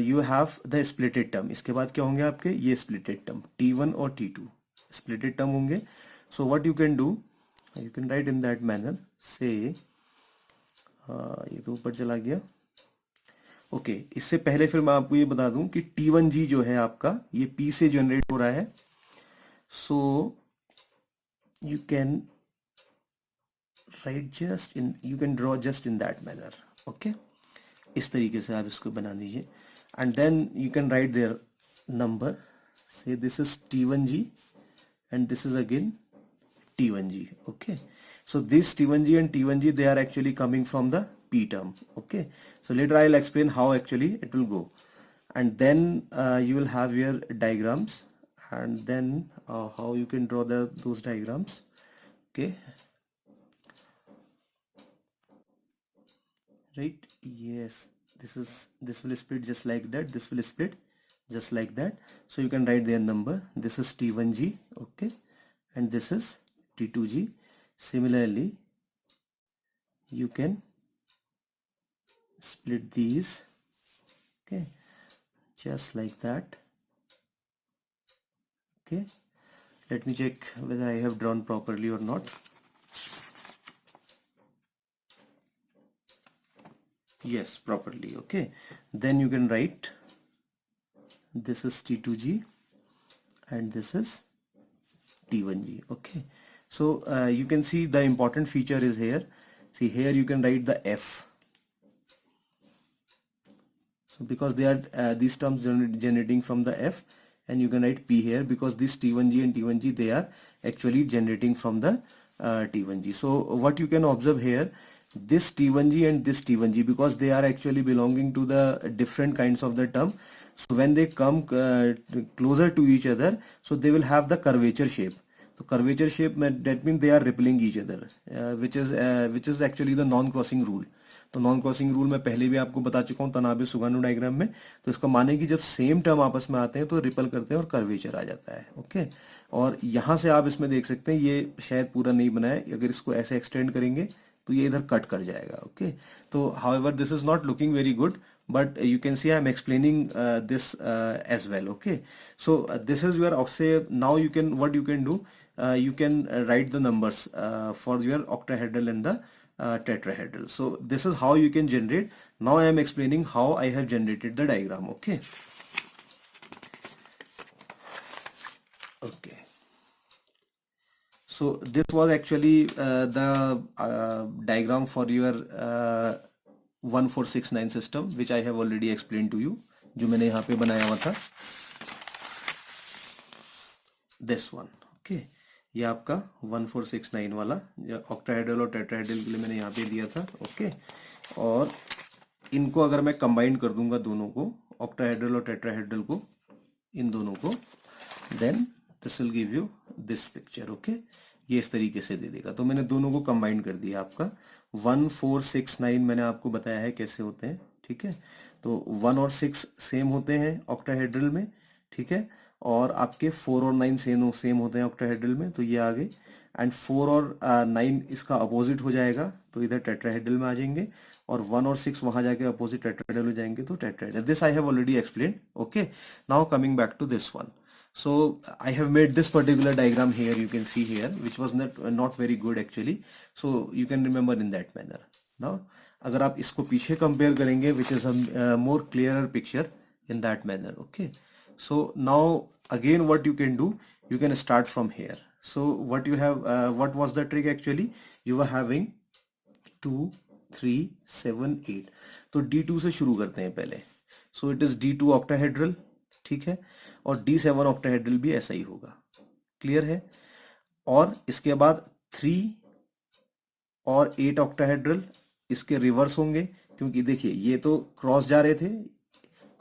you have the splitted term। इसके बाद क्या होंगे आपके, ये splitted term T1 और T2 splitted term होंगे। so what you can do, you can write in that manner, say ये तो ऊपर चला गया। ओके, इससे पहले फिर मैं आपको ये बता दूं कि T1G जो है आपका ये P से जनरेट हो रहा है। सो you can write just in, you can draw just in that manner। okay, इस तरीके से आप इसको बना दीजिए, and then you can write their number, say this is T1G and this is again T1G। okay, so this T1G and T1G, they are actually coming from the P term। okay, so later I'll explain how actually it will go, and then you will have your diagrams, and then how you can draw those diagrams। okay, right, yes, this will split just like that, this will split just like that। so you can write their number, this is T1G, okay, and this is T2G। similarly you can split these, okay, just like that। okay, let me check whether I have drawn properly or not। yes, properly। okay, then you can write this is T2G and this is T1G। okay, so you can see the important feature is here, see here you can write the F। so because they are these terms generating from the F, and you can write P here because this T1G and T1G, they are actually generating from the T1G। so what you can observe here, this T1G and this T1G, because they are actually belonging to the different kinds of the term, so when they come closer to each other, so they will have the curvature shape। तो curvature shape, that means they are repelling each other, which is actually the non-crossing rule। तो non crossing rule मैं पहले भी आपको बता चुका हूँ Tanabe सुगानु diagram में। तो इसका माने कि जब सेम टर्म आपस में आते हैं तो रिपल करते हैं और कर्वेचर आ जाता है। ओके, और यहाँ से आप इसमें देख सकते हैं ये शायद पूरा नहीं बना है, अगर इसको ऐसे एक्सटेंड करेंगे तो ये इधर कट कर जाएगा। ओके, तो however this is not looking very good, but you can see I'm explaining this as well। okay, so this is your, say now you can, what you can do, you can write the numbers for your octahedral and the tetrahedral. So this is how you can generate. Now I am explaining how I have generated the diagram. Okay. Okay. So this was actually the diagram for your 1469 system, which I have already explained to you. जो मैंने यहाँ पे बनाया हुआ था, this one. Okay. ये आपका 1469 वाला ऑक्टाहेड्रल और टेट्राहेड्रल के लिए मैंने यहाँ पे दिया था. ओके. और इनको अगर मैं कंबाइन कर दूंगा दोनों को, ऑक्टाहेड्रल और टेट्राहेड्रल को, इन दोनों को, then this will give you this picture. Okay. ये इस तरीके से दे देगा. तो मैंने दोनों को कंबाइन कर दिया. आपका 1469 मैंने आपको बताया है कैसे होते हैं. ठीक है. तो 1 और 6 सेम होते हैं ऑक्टाहेड्रल में. ठीक है. और आपके 4 और 9 सेम होते हैं ऑक्टाहेड्रल में. तो ये आ गए. एंड 4 और 9 इसका अपोजिट हो जाएगा, तो इधर टेट्राहेड्रल में आ जाएंगे. और 1 और 6 वहां जाके अपोजिट टेट्राहेड्रल हो जाएंगे, तो tetrahedral. This I have already explain. Okay. Now coming back to this one. So I have made this particular diagram here, you can see here, which was not very good actually. So you can remember in that manner. Now अगर आप इसको पीछे compare करेंगे, which is a more clearer picture in that manner. Okay. So now again what you can do, you can start from here. So what you have, what was the trick actually? You were having 2, 3, 7, 8. तो D2 से शुरू करते हैं पहले. So it is D2 octahedral. ठीक है. और D7 octahedral भी ऐसा ही होगा. क्लियर है. और इसके बाद 3 और 8 ऑक्टाहेड्रल इसके रिवर्स होंगे, क्योंकि देखिए ये तो क्रॉस जा रहे थे,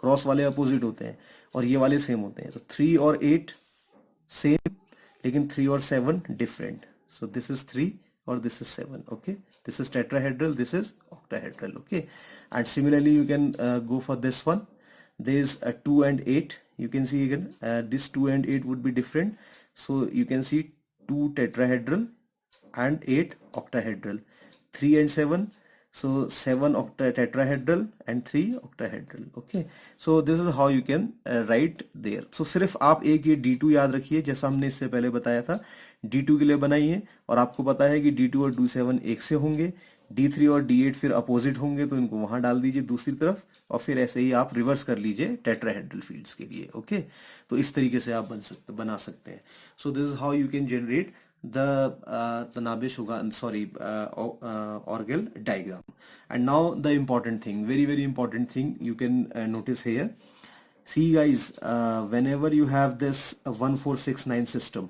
क्रॉस वाले अपोजिट होते हैं, और ये वाले सेम होते हैं. तो 3 और 8 सेम, लेकिन 3 और 7 डिफरेंट. सो दिस इज 3 और this is 7. Okay. This is tetrahedral, this is octahedral. Okay. And similarly you can go for this one. There is 2 and 8. You can see again this 2 and 8 would be different. So you can see 2 tetrahedral and 8 octahedral. 3 and 7. So 7 tetrahedral and 3 octahedral. Okay. So this is how you can write there. So सिर्फ आप एक ये D2 याद रखिए, जैसा हमने इससे पहले बताया था. D2 के लिए बनाइए, और आपको पता है कि D2 और D7 एक से होंगे. D3 और D8 फिर अपोजिट होंगे, तो इनको वहां डाल दीजिए दूसरी तरफ, और फिर ऐसे ही आप रिवर्स कर लीजिए टेट्राहेड्रल फील्ड्स के लिए. ओके. तो इस तरीके से आप बना सकते हैं. सो this is how you can generate the Tanabe orgel diagram. And now the important thing, very important thing you can notice here. See guys, whenever you have this 1469 system,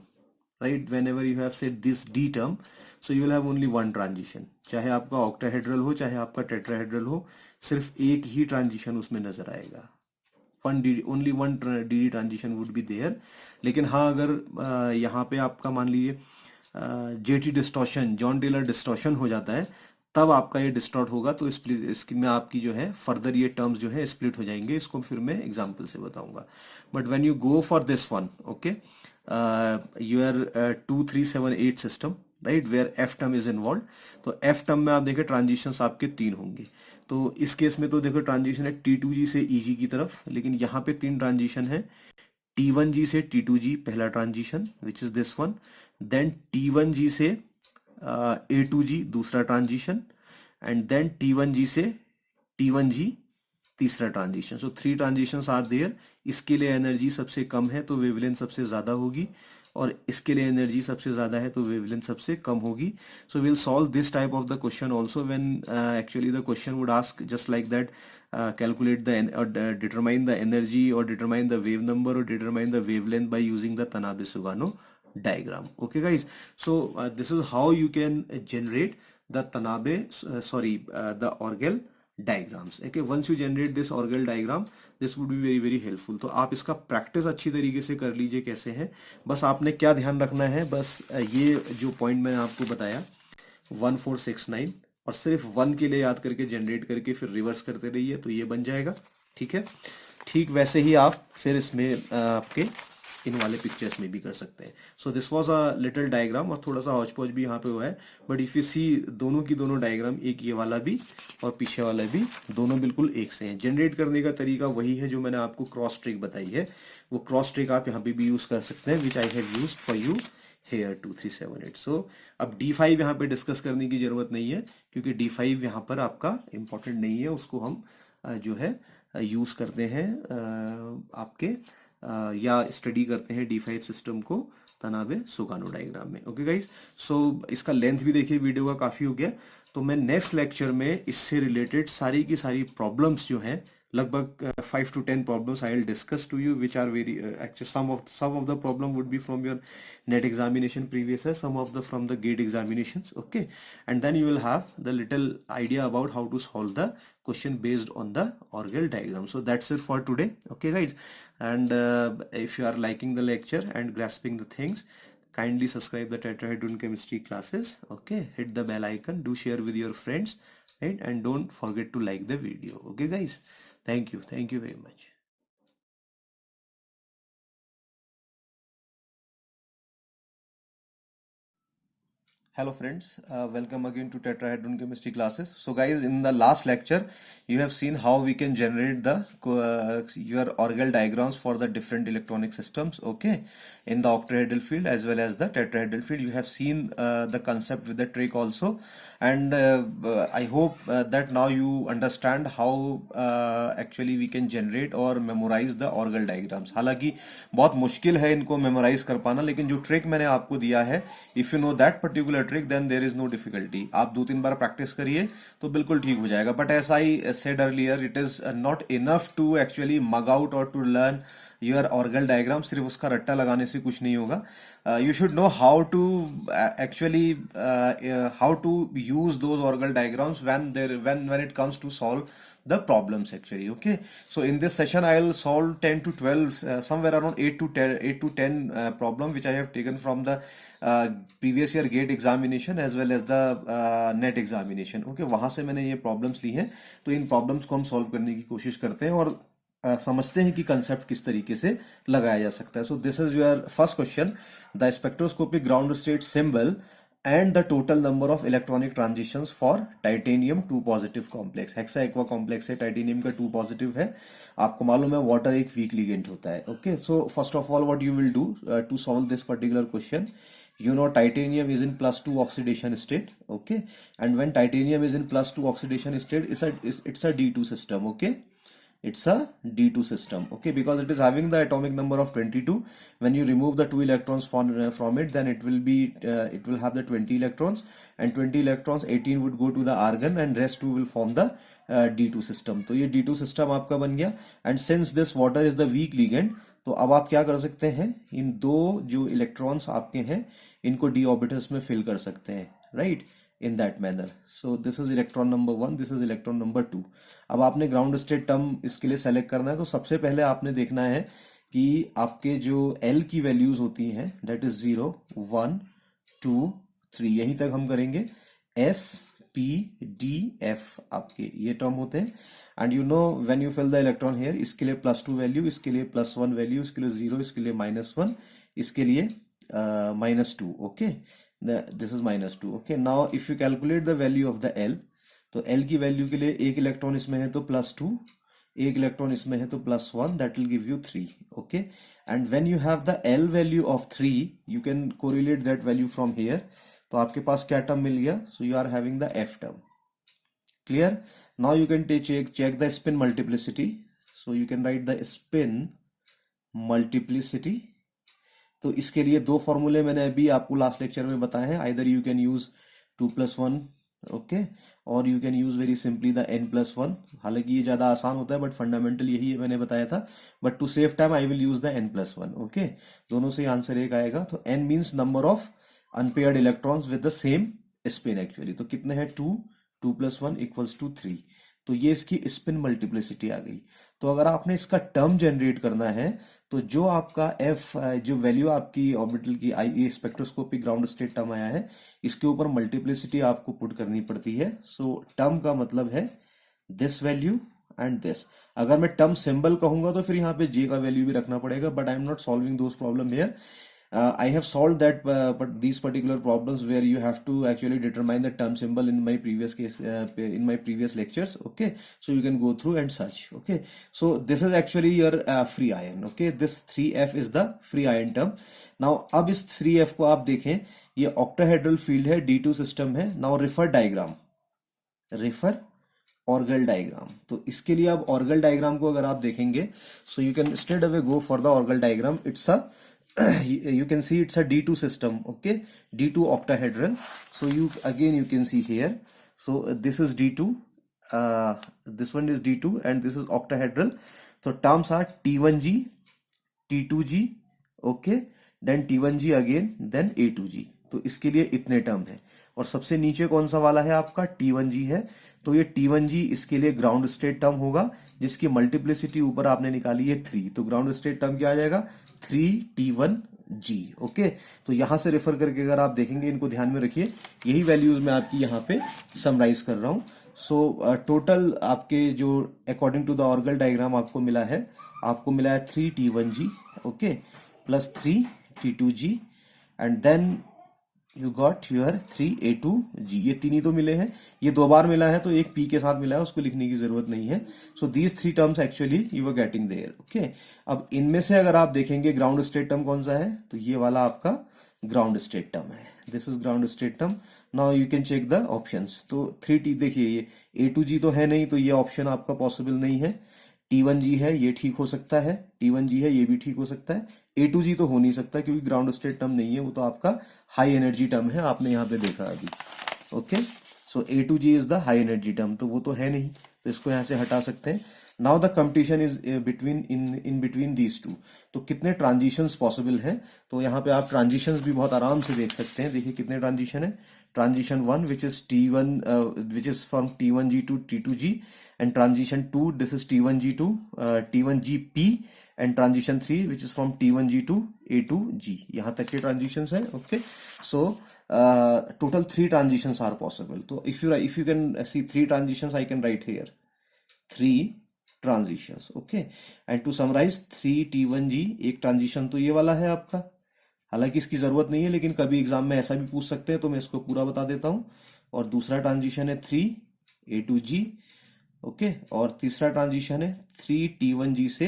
right, whenever you have said this D term, so you will have only one transition. चाहे आपका octahedral हो, चाहे आपका tetrahedral हो, सिर्फ एक ही transition उसमें नजर आएगा. only one DD transition would be there. लेकिन हाँ, अगर यहाँ पे आपका मान लीजिए JT distortion, Jahn Teller distortion हो जाता है, तब आपका ये डिस्टॉर्ट होगा. तो इसकी में आपकी जो है फर्दर ये टर्म्स जो है स्प्लिट हो जाएंगे. इसको फिर मैं एग्जांपल से बताऊंगा. But when you go for this one, okay, your 2, 3, 7, 8 system, right, where F term is involve. तो एफ टर्म में आप देखें ट्रांजिशंस आपके 3 होंगे. तो इस केस में तो देखो ट्रांजिशन है T2G से EG की तरफ, लेकिन यहाँ पे 3 ट्रांजिशन है. T1G से T2G पहला transition, which is this one. Then T1G से A2G दूसरा ट्रांजिशन, एंड देन T1G से T1G तीसरा transition. So 3 transitions are there. इसके लिए एनर्जी सबसे कम है तो वेवलेंथ सबसे ज्यादा होगी, और इसके लिए एनर्जी सबसे ज्यादा है तो वेवलेंथ सबसे कम होगी. So will solve this type of the question also, when actually the question would ask just like that, calculate the or determine the energy or determine the wave number or determine the wavelength by using the Tanabe-Sugano diagram. Okay guys, so this is how you can generate the the orgel diagrams. Okay, once you generate this orgel diagram, this would be very helpful. तो आप इसका practice अच्छी तरीके से कर लीजिए. कैसे है, बस आपने क्या ध्यान रखना है, बस ये जो पॉइंट मैंने आपको बताया 1469, और सिर्फ 1 के लिए याद करके जनरेट करके फिर रिवर्स करते रहिए, तो ये बन जाएगा. ठीक है. ठीक वैसे ही आप फिर इसमें आपके इन वाले पिक्चर्स में भी कर सकते हैं. So this was a little diagram, और थोड़ा सा हौच पौच भी यहाँ पे हुआ है. बट इफ यू सी दोनों की दोनों डायग्राम, एक ये वाला भी और पीछे वाला भी, दोनों बिल्कुल एक से हैं. जनरेट करने का तरीका वही है जो मैंने आपको क्रॉस ट्रिक बताई है. वो क्रॉस ट्रिक आप यहाँ पे भी यूज कर सकते हैं, which I have used for you here 2378। So अब D5 यहाँ पे डिस्कस करने की जरूरत नहीं है, क्योंकि D5 यहाँ पर आपका इम्पोर्टेंट नहीं है, उसको हम जो है यूज करते हैं आपके या स्टडी करते हैं D5 सिस्टम को तनाबे सुगानो डायग्राम में। ओके गाइस, सो इसका लेंथ भी देखिए वीडियो का काफी हो गया, तो मैं नेक्स्ट लेक्चर में इससे रिलेटेड सारी की सारी प्रॉब्लम्स जो हैं, लगभग 5 to 10 problems I will discuss to you, which are very actually some of the problem would be from your net examination previous year, some of the from the gate examinations. Okay, and then you will have the little idea about how to solve the question based on the orgel diagram. So that's it for today. Okay guys, and if you are liking the lecture and grasping the things, kindly subscribe the tetrahedron chemistry classes. Okay, hit the bell icon, do share with your friends, right, and don't forget to like the video. Okay guys, thank you very much. Hello friends, welcome again to tetrahedron chemistry classes. So guys, in the last lecture you have seen how we can generate the your orgel diagrams for the different electronic systems, okay, in the octahedral field as well as the tetrahedral field. You have seen the concept with the trick also, and I hope that now you understand how actually we can generate or memorize the orgel diagrams. हालांकि बहुत मुश्किल है इनको memorise कर पाना, लेकिन जो trick मैंने आपको दिया है, if you know that particular trick then there is no difficulty. आप 2-3 बार प्रैक्टिस करिए तो बिल्कुल ठीक हो जाएगा. But as I said earlier, it is not enough to actually mug out और to learn your Orgel diagram. सिर्फ उसका रट्टा लगाने से कुछ नहीं होगा. You should know how to actually how to use those orgel diagrams when it comes to solve the problems actually. Okay, so in this session I will solve 10 to 12 somewhere around 8 to 10 problem which I have taken from the previous year gate examination as well as the net examination. Okay, वहां से मैंने ये problems ली हैं, तो इन problems को हम solve करने की कोशिश करते हैं और समझते हैं कि कंसेप्ट किस तरीके से लगाया जा सकता है. So this is your first question. The spectroscopic ground state symbol and the total number of electronic transitions for titanium 2 positive complex. Hexa aqua complex है, टाइटेनियम का 2 पॉजिटिव है. आपको मालूम है वाटर एक वीक लिगेंड होता है. Okay, so first of all what you will do to solve this particular question, you know titanium is in +2 oxidation state. Okay, and when titanium is in +2 oxidation state, it's a D2 system. Okay, it's a D2 system. Okay, because it is having the atomic number of 22. When you remove the 2 electrons from it, then it will have the 20 electrons, and 20 electrons 18 would go to the argon and rest 2 will form the D2 system. तो ये D2 system आपका बन गया. and since this water is the weak ligand, तो अब आप क्या कर सकते हैं, इन दो जो इलेक्ट्रॉन्स आपके हैं इनको d ऑर्बिटल्स में फिल कर सकते हैं, right, in that manner. So this is electron number 1, this is electron number 2. अब आपने ग्राउंड स्टेट टर्म इसके लिए सेलेक्ट करना है. तो सबसे पहले आपने देखना है कि आपके जो L की वैल्यूज होती हैं, दैट इज 0, 1, 2, 3, यहीं तक हम करेंगे. S, P, D, F आपके ये टर्म होते हैं. And you know when you fill the electron here, इसके लिए +2 वैल्यू, इसके लिए +1 वैल्यू, इसके लिए 0, इसके लिए -1, इसके लिए -2. Okay, this is -2. Okay, now if you calculate the value of the L, तो L की वैल्यू के लिए एक इलेक्ट्रॉन इसमें है तो +2, एक इलेक्ट्रॉन इसमें है तो +1, that will give you 3. Okay, and when you have the L value of 3, you can correlate that value from here. तो आपके पास क्या टर्म मिल गया? So you are having the F term. Clear? Now you can check the spin multiplicity. So you can write the spin multiplicity. तो इसके लिए दो फॉर्मूले मैंने अभी आपको लास्ट लेक्चर में बताए हैं. Either you can use 2+1, okay, और you can use very simply the n+1. हालांकि ये ज्यादा आसान होता है, बट फंडामेंटल यही है मैंने बताया था. But to save time I will use the n+1. Okay, दोनों से आंसर एक आएगा. तो n means number of unpaired electrons with the same spin actually. तो कितने हैं? 2+1 इक्वल्स टू 3. तो ये इसकी स्पिन मल्टीप्लिसिटी आ गई. तो अगर आपने इसका टर्म जनरेट करना है, तो जो आपका F, जो वैल्यू आपकी ऑर्बिटल की आई स्पेक्ट्रोस्कोपिक ग्राउंड स्टेट टर्म आया है, इसके ऊपर मल्टीप्लिसिटी आपको पुट करनी पड़ती है. सो टर्म का मतलब है दिस वैल्यू एंड दिस. अगर मैं टर्म सिंबल कहूंगा तो फिर यहाँ पे J का वैल्यू भी रखना पड़ेगा, but I am not solving those problem here. I have solved that but these particular problems where you have to actually determine the term symbol in my previous case in my previous lectures. Okay, so you can go through and search. Okay, so this is actually your free ion. Okay, this 3f is the free ion term. Now अब इस 3f को आप देखें, ये octahedral field है, D2 system है. Now refer diagram, refer Orgel diagram. तो इसके लिए आप ऑर्गल डायग्राम को अगर आप देखेंगे, so you can straight away go for the Orgel diagram. It's a you can see it's a D2 system. Okay, D2 octahedral. So you again you can see here, so this is D2, this one is D2 and this is octahedral. So terms are T1G, T2G, okay, then T1G again, then A2G. तो इसके लिए इतने term है. और सबसे नीचे कौन सा वाला है आपका, T1G है. तो ये T1G इसके लिए ग्राउंड स्टेट टर्म होगा, जिसकी मल्टीप्लिसिटी ऊपर आपने निकाली है 3. तो ग्राउंड स्टेट टर्म क्या आ जाएगा, 3T1G. ओके, तो यहां से रेफर करके अगर आप देखेंगे, इनको ध्यान में रखिए, यही वैल्यूज मैं आपकी यहाँ पे समराइज कर रहा हूँ. सो टोटल आपके जो according to the Orgel diagram आपको मिला है, 3T1G, okay, plus 3T2G and then you got your 3A2G. ये तीन ही तो मिले हैं, ये दो बार मिला है तो एक P के साथ मिला है, उसको लिखने की जरूरत नहीं है. So these 3 terms actually you are getting there. Okay, अब इनमें से अगर आप देखेंगे ग्राउंड स्टेट टर्म कौन सा है, तो ये वाला आपका ग्राउंड स्टेट टर्म है. This is ground state term. Now you can check the options. तो 3T देखिए, ये A2G तो है नहीं, तो ये ऑप्शन आपका पॉसिबल नहीं है. T1G है, ये ठीक हो सकता है. T1G है, ये भी ठीक हो सकता है. A2G तो हो नहीं सकता क्योंकि ग्राउंड स्टेट टर्म नहीं है, वो तो आपका हाई एनर्जी टर्म है, आपने यहाँ पे देखा अभी. Okay, so A2G is the high energy term, तो वो तो है नहीं, तो इसको यहाँ से हटा सकते हैं. Now the competition is between in between these two. तो कितने ट्रांजिशंस पॉसिबल हैं, तो यहाँ पे आप ट्रांजिशंस भी बहुत आराम से देख सकते हैं. देखिए कितने ट्रांजिशन है. Transition 1 which is T1 which is from T1G to T2G, and transition 2 this is T1G to T1GP, and transition 3 which is from T1G to A2G. यहाँ तक के transitions है. Okay, so total 3 transitions are possible. तो if you can see 3 transitions, I can write here 3 transitions. Okay, and to summarize 3T1G, एक transition तो ये वाला है आपका, हालांकि इसकी जरूरत नहीं है, लेकिन कभी एग्जाम में ऐसा भी पूछ सकते हैं, तो मैं इसको पूरा बता देता हूं. और दूसरा ट्रांजिशन है 3A2G. ओके, और तीसरा ट्रांजिशन है 3T1G से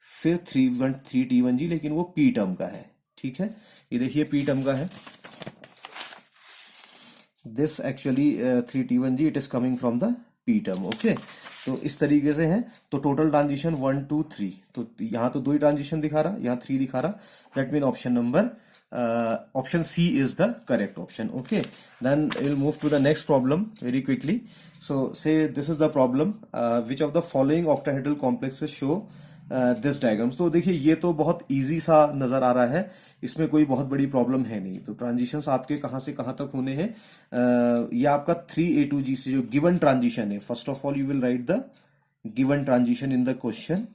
फिर 3T1G, लेकिन वो P टर्म का है. ठीक है, ये देखिए P टर्म का है. This actually 3T1G, it is coming from the P term. Okay, तो इस तरीके से है. तो टोटल ट्रांजिशन 1 2 3. तो यहाँ तो 2 ही ट्रांजिशन दिखा रहा, यहाँ 3 दिखा रहा. That mean option C is the correct option. Okay, then will move to the next problem very quickly. So say this is the problem, which of the following octahedral complexes show this diagrams. तो देखिए ये तो बहुत easy सा नजर आ रहा है, इसमें कोई बहुत बड़ी प्रॉब्लम है नहीं. तो ट्रांजिशंस आपके कहां से कहां तक होने हैं, ये आपका 3A2G से जो गिवन ट्रांजिशन है, first of all you will write the given transition in the question.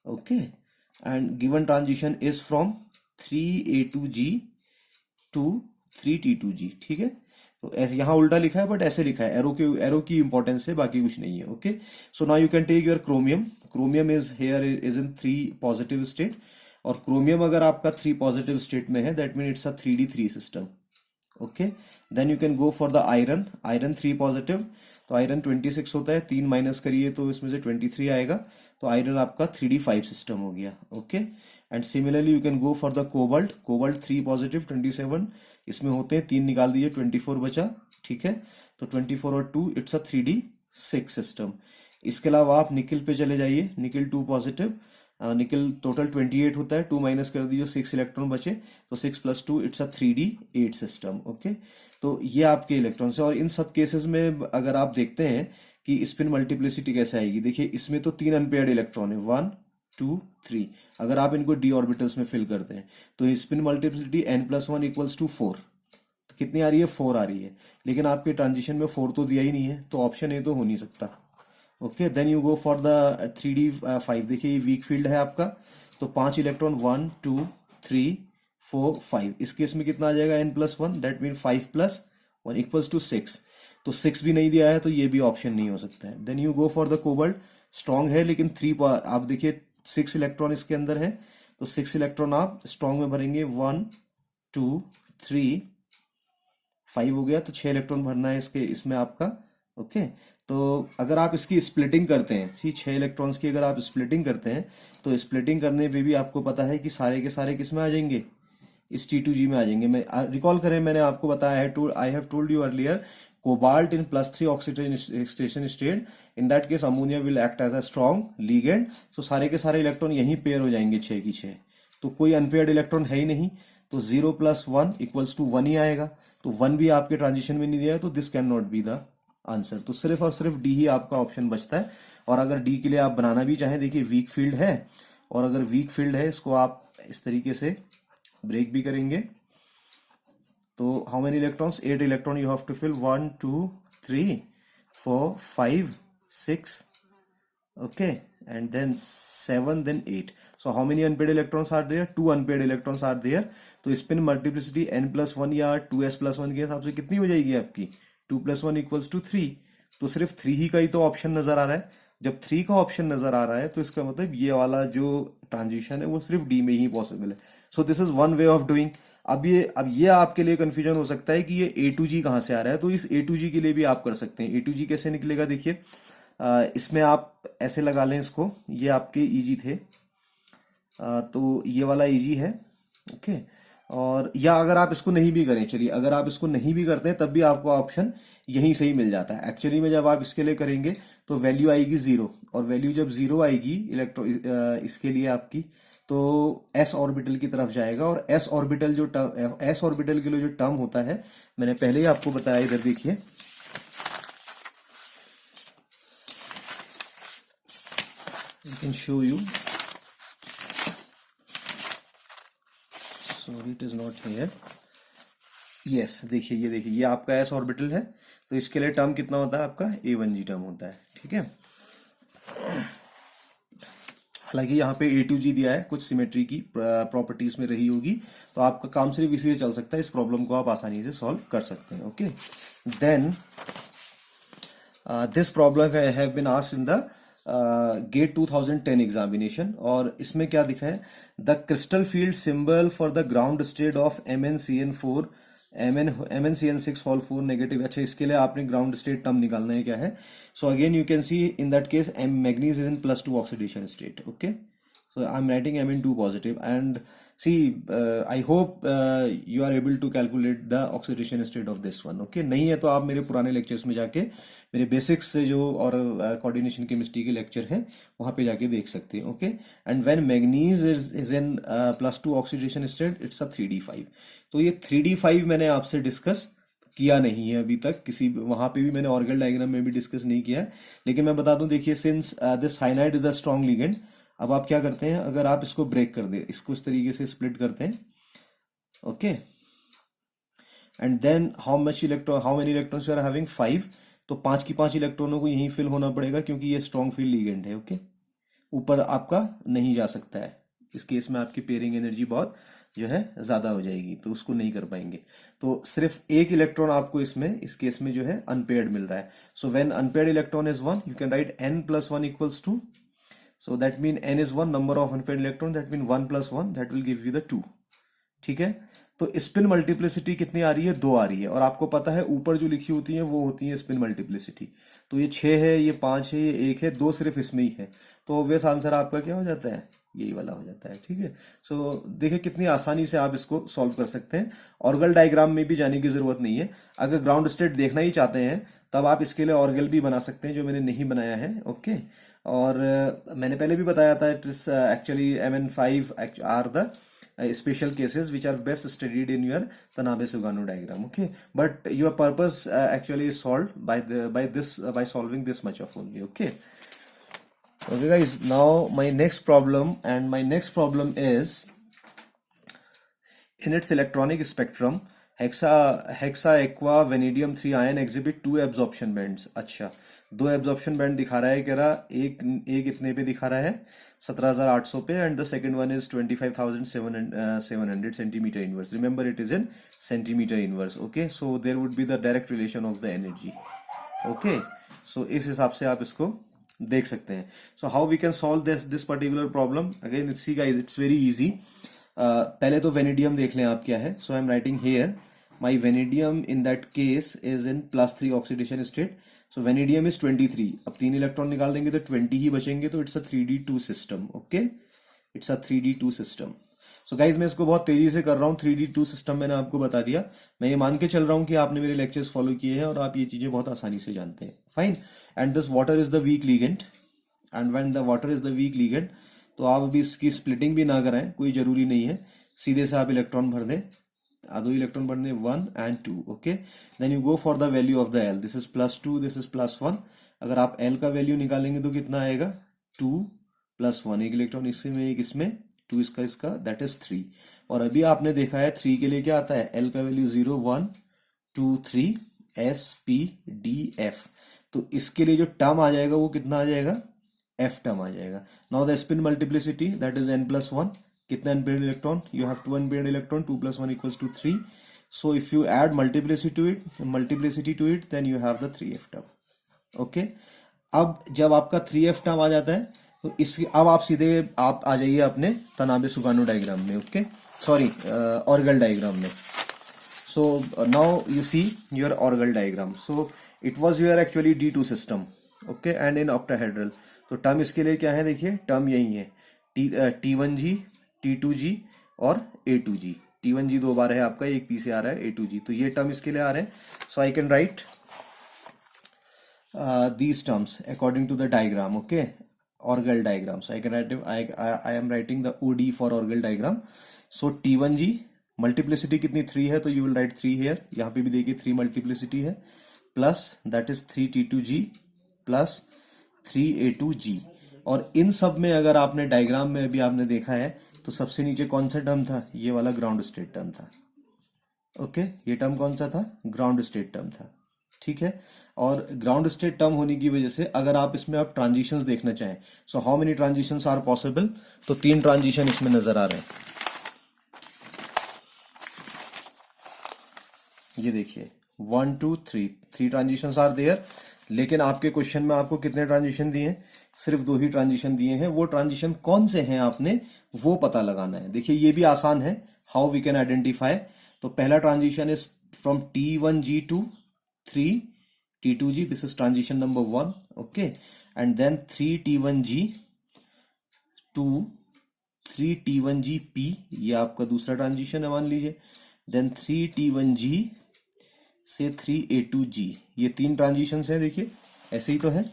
Okay, and given transition is from 3A2G to 3T2G. ठीक है, तो ऐसे यहाँ उल्टा लिखा है, बट ऐसे लिखा है, एरो की इंपॉर्टेंस है, बाकी कुछ नहीं है. Okay, so now you can take your chromium. Chromium is here is in 3 positive state, और क्रोमियम अगर आपका 3 पॉजिटिव स्टेट में है, that mean it's a 3D3 system. Okay, then you can go for the iron. Iron 3 positive, तो iron 26 होता है, 3 minus करिए तो इसमें से 23 आएगा, तो आयरन आपका 3D5 सिस्टम हो गया. Okay, and similarly you can go for the cobalt. Cobalt 3 positive 27 इसमें होते हैं, 3 निकाल दीजिए, 24 बचा. ठीक है, तो 24 और 2 इट्स अ 3D6 सिस्टम. इसके अलावा आप निकिल पे चले जाइए. निकिल 2 पॉजिटिव, निकिल टोटल 28 होता है, 2 माइनस कर दीजिए, 6 इलेक्ट्रॉन बचे, तो 6 + 2 it's a 3D8 system. Okay, तो ये आपके इलेक्ट्रॉन्स है. और इन सब केसेस में अगर आप देखते हैं कि स्पिन मल्टीप्लिसिटी कैसे आएगी, देखिए इसमें तो 3 अनपेयर्ड इलेक्ट्रॉन है, 1 2 3. अगर आप इनको डी ऑर्बिटल्स में फिल करते हैं, तो स्पिन मल्टीप्लिसिटी n+1 = 4. तो कितनी आ रही है, 4 आ रही है, लेकिन आपके ट्रांजिशन में 4 तो दिया ही नहीं है, तो ऑप्शन ए तो हो नहीं सकता. Okay, then you go for the 3D5. देखिए ये वीक फील्ड है आपका, तो 5 इलेक्ट्रॉन 1 2 3 4 5. इस केस में कितना आ जाएगा, n+1, दैट मीन 5 + 1 = 6. तो 6 भी नहीं दिया है, तो ये भी ऑप्शन नहीं हो सकता है. Then you go for the cobalt. Strong है, लेकिन 3 आप देखिए 6 इलेक्ट्रॉन इसके अंदर है, तो 6 इलेक्ट्रॉन आप स्ट्रॉन्ग में भरेंगे, 1 2 3 5 हो गया, तो 6 इलेक्ट्रॉन भरना है इसके इसमें आपका। ओके, तो अगर आप इसकी स्प्लिटिंग करते हैं, 6 इलेक्ट्रॉन्स की अगर आप स्प्लिटिंग करते हैं, तो स्प्लिटिंग करने पे भी आपको पता है कि सारे के सारे किस में आ जाएंगे, इस T2G में आ जाएंगे। मैं रिकॉल करें, मैंने आपको बताया है, I have told you earlier, cobalt in +3 oxidation state, in that case ammonia will act as a strong ligand. So सारे के सारे इलेक्ट्रॉन यहीं पेयर हो जाएंगे 6 की 6, तो कोई अनपेयर्ड इलेक्ट्रॉन है ही नहीं, तो 0 + 1 = 1 ही आएगा। तो 1 भी आपके ट्रांजिशन में नहीं दिया है, तो this can not be the answer. तो सिर्फ और सिर्फ डी ही आपका ऑप्शन बचता है। और अगर डी के लिए आप बनाना भी चाहें, देखिए वीक फील्ड है, और अगर वीक फील्ड है इसको आप इस तरीके से ब्रेक भी करेंगे, तो how many electrons, 8 electron you have to fill, 1 2 3 4 5 6, okay, and then 7, then 8. So how many unpaired electrons are there? 2 unpaired electrons are there. तो स्पिन मल्टीप्लिसिटी n+1 या 2s+1 के हिसाब से कितनी हो जाएगी आपकी, 2 + 1 = 3। तो सिर्फ 3 ही का ही तो ऑप्शन नजर आ रहा है। जब 3 का ऑप्शन नजर आ रहा है, तो इसका मतलब ये वाला जो ट्रांजिशन है वो सिर्फ डी में ही पॉसिबल है। So this is one way of doing. अब ये आपके लिए कंफ्यूजन हो सकता है कि ये A2G कहाँ से आ रहा है, तो इस A2G के लिए भी आप कर सकते हैं। A2G कैसे निकलेगा, देखिए इसमें आप ऐसे लगा लें इसको, ये आपके Eg थे, तो ये वाला Eg है, ओके। और या अगर आप इसको नहीं भी करें, चलिए अगर आप इसको नहीं भी करते हैं तब भी आपको ऑप्शन यहीं से ही मिल जाता है। एक्चुअली में जब आप इसके लिए करेंगे तो वैल्यू आएगी 0, और वैल्यू जब 0 आएगी इसके लिए आपकी, तो s ऑर्बिटल की तरफ जाएगा। और s ऑर्बिटल जो टर्म, s ऑर्बिटल के लिए जो टर्म होता है, मैंने पहले ही आपको बताया, इधर देखिए, I can show you. Sorry, it is not here. Yes, देखिए ये देखिए, ये आपका s ऑर्बिटल है, तो इसके लिए टर्म कितना होता है आपका, A1G टर्म होता है, ठीक है। हालांकि यहाँ पे A2G दिया है, कुछ सिमेट्री की प्रॉपर्टीज में रही होगी, तो आपका काम सिर्फ इसी से चल सकता है। इस प्रॉब्लम को आप आसानी से सॉल्व कर सकते हैं, okay. Then this problem have been asked in the GATE 2010 examination, और इसमें क्या दिखा है, the crystal field symbol for the ground state of MnCN4 MnCN6 whole 4 negative. अच्छा, इसके लिए आपने ग्राउंड स्टेट टर्म निकालना है क्या है। So again you can C in that case manganese is in +2 oxidation state, okay. So I'm writing Mn2 positive, and see I hope you are able to calculate the oxidation state of this one, okay। नहीं है तो आप मेरे पुराने lectures में जाके, मेरे basics से जो और कोऑर्डिनेशन केमिस्ट्री के लेक्चर हैं वहाँ पे जाके देख सकते हैं, okay. And when manganese is in +2 oxidation state, it's a 3d5। तो ये 3d5 मैंने आपसे डिस्कस किया नहीं है अभी तक, किसी वहां पे भी मैंने ऑर्गल डायग्राम में भी डिस्कस नहीं किया है, लेकिन मैं बता दूं, देखिए since this cyanide is the strong ligand, अब आप क्या करते हैं, अगर आप इसको ब्रेक कर दे, इसको इस तरीके से स्प्लिट करते हैं, okay, and then how many electrons you are having, 5, तो 5 की 5 इलेक्ट्रॉनों को यहीं फिल होना पड़ेगा, क्योंकि ये स्ट्रॉन्ग फील्ड लिगेंड है, ओके। ऊपर आपका नहीं जा सकता है, इस केस में आपकी पेयरिंग एनर्जी बहुत जो है ज्यादा हो जाएगी, तो उसको नहीं कर पाएंगे। तो सिर्फ एक इलेक्ट्रॉन आपको इसमें, इस केस में जो है अनपेयर्ड मिल रहा है। So when unpaired electron is 1, you can right n+1 = 2। So that mean n is 1, number of unpaired electrons, that mean 1 + 1, that will give you the 2, ठीक है। तो स्पिन मल्टीप्लिसिटी कितनी आ रही है, 2 आ रही है, और आपको पता है ऊपर जो लिखी होती है वो होती है स्पिन मल्टीप्लिसिटी। तो ये 6 है, ये 5 है, ये 1 है, 2 सिर्फ इसमें ही है, तो ऑब्वियस आंसर आपका क्या हो जाता है, यही वाला हो जाता है, ठीक है। सो देखिए कितनी आसानी से आप इसको सॉल्व कर सकते हैं, ऑर्गल डायग्राम में भी जाने की जरूरत नहीं है। अगर ग्राउंड स्टेट देखना ही चाहते हैं तब आप इसके लिए ऑर्गल भी बना सकते हैं, जो मैंने नहीं बनाया है, ओके। और मैंने पहले भी बताया था, it is actually Mn5 are the special cases which are best studied in your Tanabe-Sugano diagram, okay, but your purpose actually is solved by solving this much of only, okay guys. Now my next problem is, in its electronic spectrum, hexa aqua vanadium 3 ion exhibit 2 absorption bands। अच्छा, 2 absorption band दिखा रहा है, कह रहा एक इतने पे दिखा रहा है, 17,800 पे, and the second one is 25,700 centimetre inverse. Remember it is in centimetre inverse, okay. So there would be the direct relation of the energy, okay. So इस हिसाब से आप इसको देख सकते हैं. So how we can solve this particular problem. Again see guys, it's very easy. पहले तो वेनेडियम देख लें आप क्या है. So I am writing here my vanadium in that case is in +3 oxidation state. So vanadium is 23. अब 3 electron निकाल देंगे तो 20 ही बचेंगे. तो it's a 3d2 system. Okay, it's a 3d2 system. So guys मैं इसको बहुत तेजी से कर रहा हूँ. 3d2 सिस्टम मैंने आपको बता दिया. मैं ये मान के चल रहा हूँ कि आपने मेरे लेक्चर्स फॉलो किए हैं और आप ये चीजें बहुत आसानी से जानते हैं. Fine. And this water is the weak ligand. And when the water is the weak ligand, तो आप अभी इसकी स्प्लिटिंग भी ना कराएं, कोई जरूरी नहीं है. सीधे से आप इलेक्ट्रॉन भर दें. 2 इलेक्ट्रॉन भरने, 1 and 2. Okay, then you go for the value of the L. This is +2, this is +1. अगर आप एल का वैल्यू निकालेंगे तो कितना आएगा? 2 + 1. एक इलेक्ट्रॉन इसमें, एक इसमें, 2 इसका, दैट इज 3. और अभी आपने देखा है 3 के लिए क्या आता है? एल का value 0 1 2 3 S P D F. तो इसके लिए जो टर्म आ जाएगा वो कितना आ जाएगा? F टर्म आ जाएगा. Now the spin multiplicity that is n+1. कितना unpaired electron? You have 2 unpaired electron. 2 + 1 = 3. So if you add multiplicity to it then you have the 3f term. Okay, अब जब आपका 3f टर्म आ जाता है तो इसकी अब आप सीधे आप आ जाइए अपने तनाबे सुगानो डायग्राम में. ओके, सॉरी, ऑर्गल डायग्राम में. So now you see your orgal diagram. So it was your actually D2 system, okay, and in octahedral. तो टर्म इसके लिए क्या है? देखिए टर्म यही है, T1G, T2G और A2G. T1G 2 बार है आपका, एक पी से आ रहा है A2G. तो ये टर्म इसके लिए आ रहे हैं. So I can write these terms according to the diagram. Okay, orgal diagram. So I can write, I am writing the OD for orgal diagram. So T1G multiplicity कितनी? 3 है, तो यू विल राइट 3 हेयर. यहाँ पे भी देखिए 3 multiplicity है, plus that is 3T2G plus 3A2G. और इन सब में अगर आपने डायग्राम में अभी आपने देखा है तो सबसे नीचे कौन सा टर्म था? ये वाला ग्राउंड स्टेट टर्म था. ओके, ये टर्म कौन सा था? ग्राउंड स्टेट टर्म था. ठीक है, और ग्राउंड स्टेट टर्म होने की वजह से अगर आप इसमें आप ट्रांजिशंस देखना चाहें, so how many transitions are possible? तो 3 ट्रांजिशन इसमें नजर आ रहे हैं. ये देखिए 1 2 3 ट्रांजिशंस आर देयर. लेकिन आपके क्वेश्चन में आपको कितने ट्रांजिशन दिए हैं? सिर्फ 2 ही ट्रांजिशन दिए हैं. वो ट्रांजिशन कौन से हैं आपने वो पता लगाना है. देखिए ये भी आसान है. How we can identify? तो पहला transition is from T1G to 3T2G. This is transition number 1. Okay, and then 3T1G to 3T1GP. ये आपका दूसरा ट्रांजिशन है मान लीजिए. देन 3T1G से 3A2G. ये 3 ट्रांजिशन हैं. देखिए ऐसे ही तो है.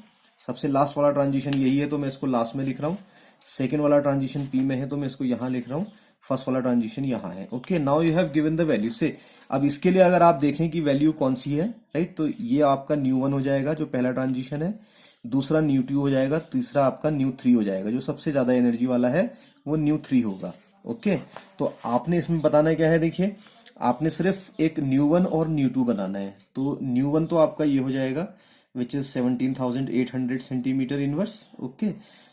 सबसे लास्ट वाला ट्रांजिशन यही है तो मैं इसको लास्ट में लिख रहा हूँ. सेकेंड वाला ट्रांजिशन P में है तो मैं इसको यहाँ लिख रहा हूँ. फर्स्ट वाला ट्रांजिशन यहाँ है. Okay, now you have given the value से. अब इसके लिए अगर आप देखें कि वैल्यू कौन सी है, राइट, तो ये आपका न्यू 1 हो जाएगा जो पहला ट्रांजिशन है. दूसरा न्यू 2 हो जाएगा. तीसरा आपका न्यू 3 हो जाएगा. जो सबसे ज्यादा एनर्जी वाला है वो न्यू 3 होगा. ओके, तो आपने इसमें बताना क्या है? देखिए आपने सिर्फ एक न्यू 1 और न्यू 2 बनाना है. तो न्यू 1 तो आपका ये हो जाएगा which is 17,800 centimetre inverse. Okay,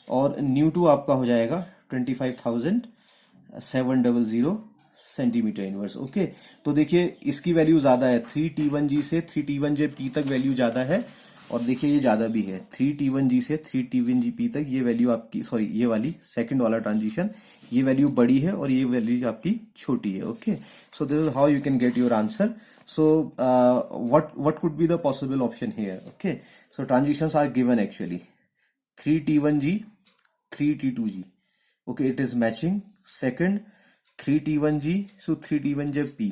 और न्यू 2 आपका हो जाएगा 25,700 सेंटीमीटर इनवर्स. ओके, तो देखिए इसकी वैल्यू ज्यादा है. 3T1G से 3T1JP तक वैल्यू ज्यादा है. और देखिए ये ज्यादा भी है. 3T1G से 3T1GP तक ये वैल्यू आपकी, सॉरी ये वाली सेकंड वाला ट्रांजिशन, ये वैल्यू बड़ी है और ये वैल्यू आपकी छोटी है. Okay, so this is how you can get your answer. So what could be the possible option here? Okay, so transitions are given actually. 3T1G, 3T2G. Okay, it is matching. Second, 3T1G so 3T1JP.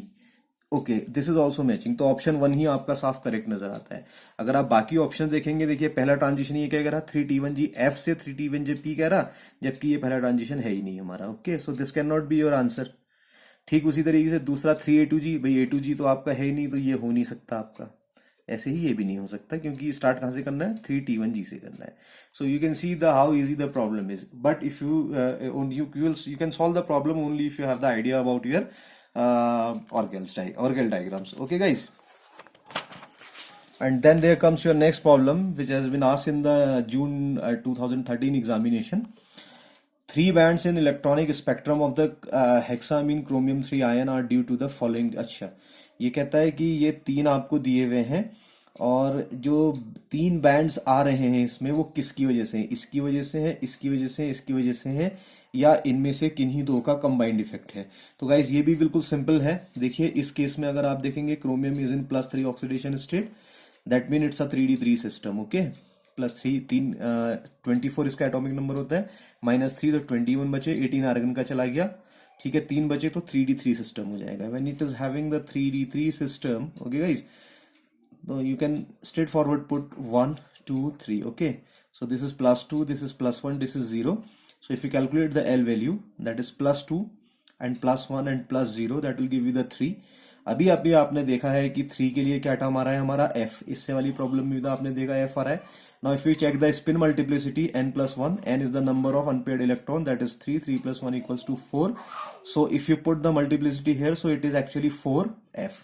Okay, this is also matching. तो option 1 ही आपका साफ correct नजर आता है. अगर आप बाकी option देखेंगे, देखिए पहला ट्रांजिशन ये क्या कह रहा? 3T1GF से 3T1JP कह रहा, जबकि ये पहला ट्रांजिशन है ही नहीं हमारा. Okay, so this can not be your answer. ठीक उसी तरीके से दूसरा 3A2G, भाई A2G तो आपका है ही नहीं तो ये हो नहीं सकता आपका. ऐसे ही ये भी नहीं हो सकता क्योंकि स्टार्ट कहाँ से करना है? 3T1G से करना है. So you can see the how easy the problem is. But if you can solve the problem only if you have the idea about your orgal diagrams. Okay guys, and then there comes your next problem which has been asked in the June 2013 examination. 3 bands in electronic spectrum of the hexamine chromium 3 ion are due to the following. अच्छा, ये कहता है कि ये 3 आपको दिए हुए हैं और जो तीन बैंड्स आ रहे हैं इसमें वो किसकी वजह से हैं? इसकी वजह से है, इसकी वजह से है, इसकी वजह से है, या इनमें से किन्हीं दो का कंबाइंड इफेक्ट है? तो गाइज ये भी बिल्कुल सिंपल है। देखिए इस केस में अगर आप देखेंगे chromium is in +3 oxidation state, that mean it's a 3d3 system. Okay, +3 तीन 24 इसका एटॉमिक नंबर होता है, -3 तो 21 बचे, 18 आर्गन का चला गया। ठीक है, तीन बचे तो 3d3 सिस्टम हो जाएगा। When it is having the 3d3 system, okay guys, so you can straightforward put 1 2 3. Okay, so this is +2, this is +1, this is 0. So if you calculate the L value, that is +2 and +1 and +0, that will give you the 3. अभी अभी आपने देखा है कि 3 के लिए क्या term आ रहा है हमारा f। इससे वाली प्रॉब्लम में भी तो आपने देखा f आ रहा है। Now if you check the spin multiplicity n+1, n is the number of unpaired electron, that is 3, 3 + 1 equals to 4. So if you put the multiplicity here, so it is actually 4f.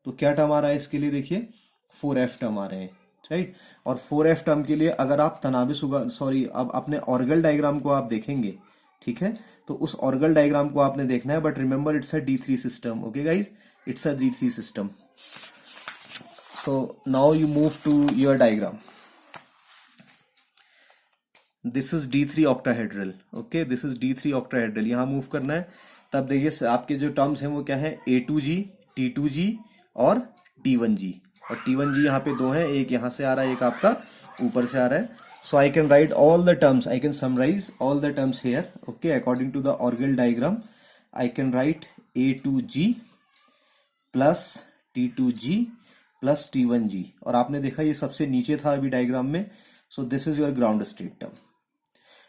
तो क्या term आ रहा है इसके लिए? देखिए 4f term आ रहे हैं, right. और 4f टर्म के लिए अगर आप तनाबिस सॉरी अब अपने ऑर्गल डायग्राम को आप देखेंगे, ठीक है, तो उस ऑर्गल डायग्राम को आपने देखना है, but remember it's a D3 system. Okay guys, it's a D3 system. So now you move to your diagram. This is D3 octahedral. Okay, this is D3 octahedral. यहां मूव करना है। तब देखिए आपके जो टर्म्स हैं वो क्या है? A2G, T2G और T1G। और T1G यहाँ पे दो हैं, एक यहाँ से आ रहा है, एक आपका ऊपर से आ रहा है। So I can write all the terms, I can summarize all the terms here. Okay, according to the Orgel diagram I can write A2G plus T2G plus T1G। और आपने देखा ये सबसे नीचे था अभी डायग्राम में। सो this is your ground state term.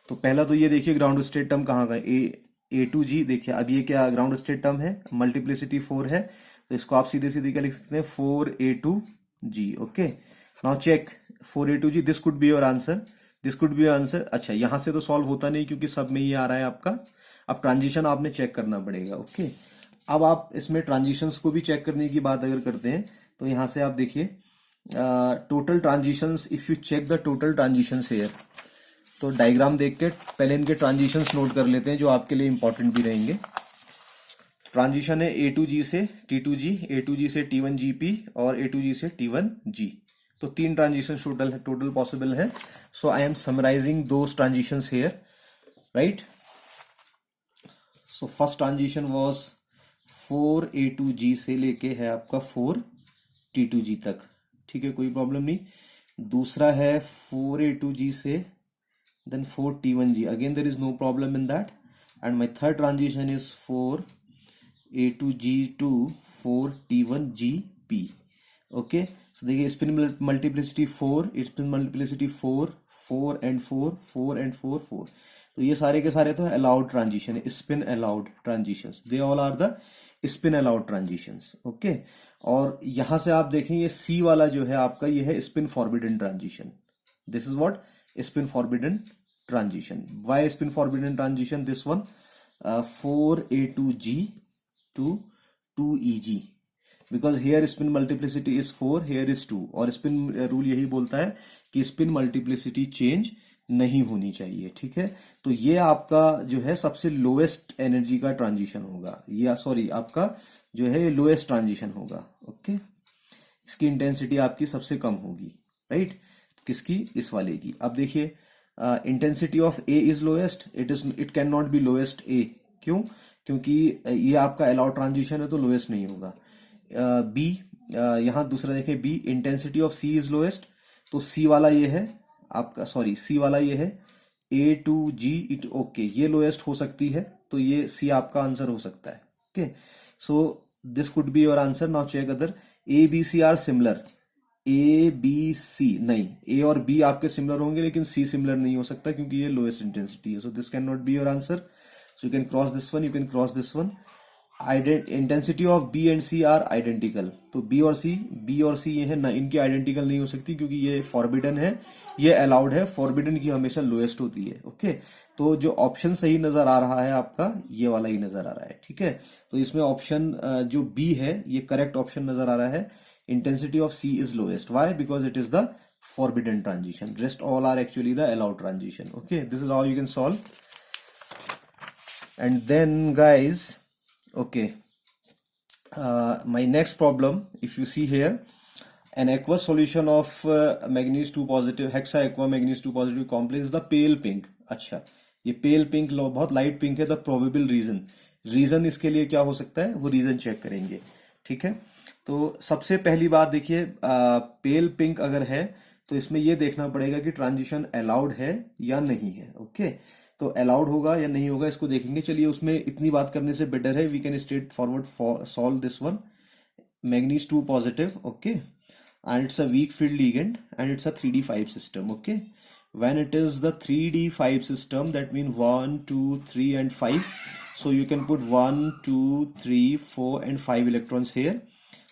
तो पहला तो ये देखिए ग्राउंड स्टेट टर्म कहाँ का? A2G। देखिए अब ये क्या ग्राउंड स्टेट टर्म है? मल्टीप्लिसिटी 4 है, तो इसको आप सीधे सीधे क्या लिख सकते हैं? 4A2G। Okay, now check 4A2G, this could be your answer, this could be your answer. अच्छा, यहां से तो सॉल्व होता नहीं क्योंकि सब में ये आ रहा है आपका। अब ट्रांजिशन आपने चेक करना पड़ेगा। ओके, अब आप इसमें ट्रांजिशंस को भी चेक करने की बात अगर करते हैं तो यहां से आप देखिए total transitions, if you check the total transitions here, तो डायग्राम देख के पहले इनके ट्रांजिशंस नोट कर लेते हैं जो आपके लिए इंपॉर्टेंट भी रहेंगे। ट्रांजिशन है A2G से T2G, A2G से T1GP और A2G से T1G। तो तीन ट्रांजिशन टोटल पॉसिबल है। So I am summarizing those transitions here, right. So first transition was 4A2G से लेके है आपका 4T2G तक, ठीक है, कोई प्रॉब्लम नहीं। दूसरा है 4A2G से then 4T1G, again there is no problem in that. And my third transition is 4A2G to 4T1GP. okay, so देखिए spin multiplicity 4, spin multiplicity 4, 4 and 4, 4 and 4, 4। तो ये सारे के सारे तो अलाउड ट्रांजिशन है, spin allowed transitions, they all are the spin allowed transitions. Okay, और यहां से आप देखें ये सी वाला जो है आपका, ये है spin forbidden transition. This is what? Spin forbidden transition. Why spin forbidden transition? This one, 4A2G to 2EG, because here spin multiplicity is 4, here is 2, और spin rule यही बोलता है कि spin multiplicity change नहीं होनी चाहिए, ठीक है। तो ये आपका जो है सबसे लोएस्ट एनर्जी का ट्रांजिशन होगा, या सॉरी आपका जो है लोएस्ट ट्रांजिशन होगा। ओके, इसकी इंटेंसिटी आपकी सबसे कम होगी, राइट। किसकी? इस वाले की। अब देखिए intensity of A is lowest, it can not be lowest A. क्यों? क्योंकि ये आपका अलाउड ट्रांजिशन है तो लोएस्ट नहीं होगा। बी, यहाँ दूसरा देखिए B, intensity of C is lowest, तो सी वाला ये है आपका, सॉरी सी वाला ये है A2G, इट ओके, ये लोएस्ट हो सकती है, तो ये सी आपका आंसर हो सकता है। Okay, so this could be your answer. Now check other A, B, C are similar. A, B, C नहीं, ए और बी आपके सिमिलर होंगे लेकिन सी सिमिलर नहीं हो सकता क्योंकि ये लोएस्ट इंटेंसिटी है। So this can not be your answer. So you can cross this one, you can cross this one. Intensity of B and C are identical, तो बी और सी ये है ना, इनकी आइडेंटिकल नहीं हो सकती क्योंकि ये फॉरबिडन है, ये अलाउड है। फॉरबिडन की हमेशा लोएस्ट होती है। ओके, तो जो ऑप्शन सही नजर आ रहा है आपका, ये वाला ही नजर आ रहा है, ठीक है। तो इसमें ऑप्शन जो बी है ये करेक्ट ऑप्शन नजर आ रहा है। Intensity of C is lowest. Why? Because it is the forbidden transition. Rest all are actually the allowed transition. Okay, this is how you can solve. And then guys, okay, my next problem, if you see here, An aqueous solution of manganese 2 positive hexa aqua manganese 2 positive complex is the pale pink. अच्छा, ये पेल pink बहुत light pink है. The probable reason इसके लिए क्या हो सकता है वो रीजन चेक करेंगे. ठीक है, तो सबसे पहली बात देखिए, पेल पिंक अगर है तो इसमें ये देखना पड़ेगा कि ट्रांजिशन अलाउड है या नहीं है. ओके, तो अलाउड होगा या नहीं होगा इसको देखेंगे. चलिए, उसमें इतनी बात करने से बेटर है we can straightforward solve this one. manganese 2 positive, okay, and it's a weak field ligand and it's a 3d5 system. Okay, when it is the 3d5 system, that means 1 2 3 and 5, so you can put 1 2 3 4 and 5 electrons here.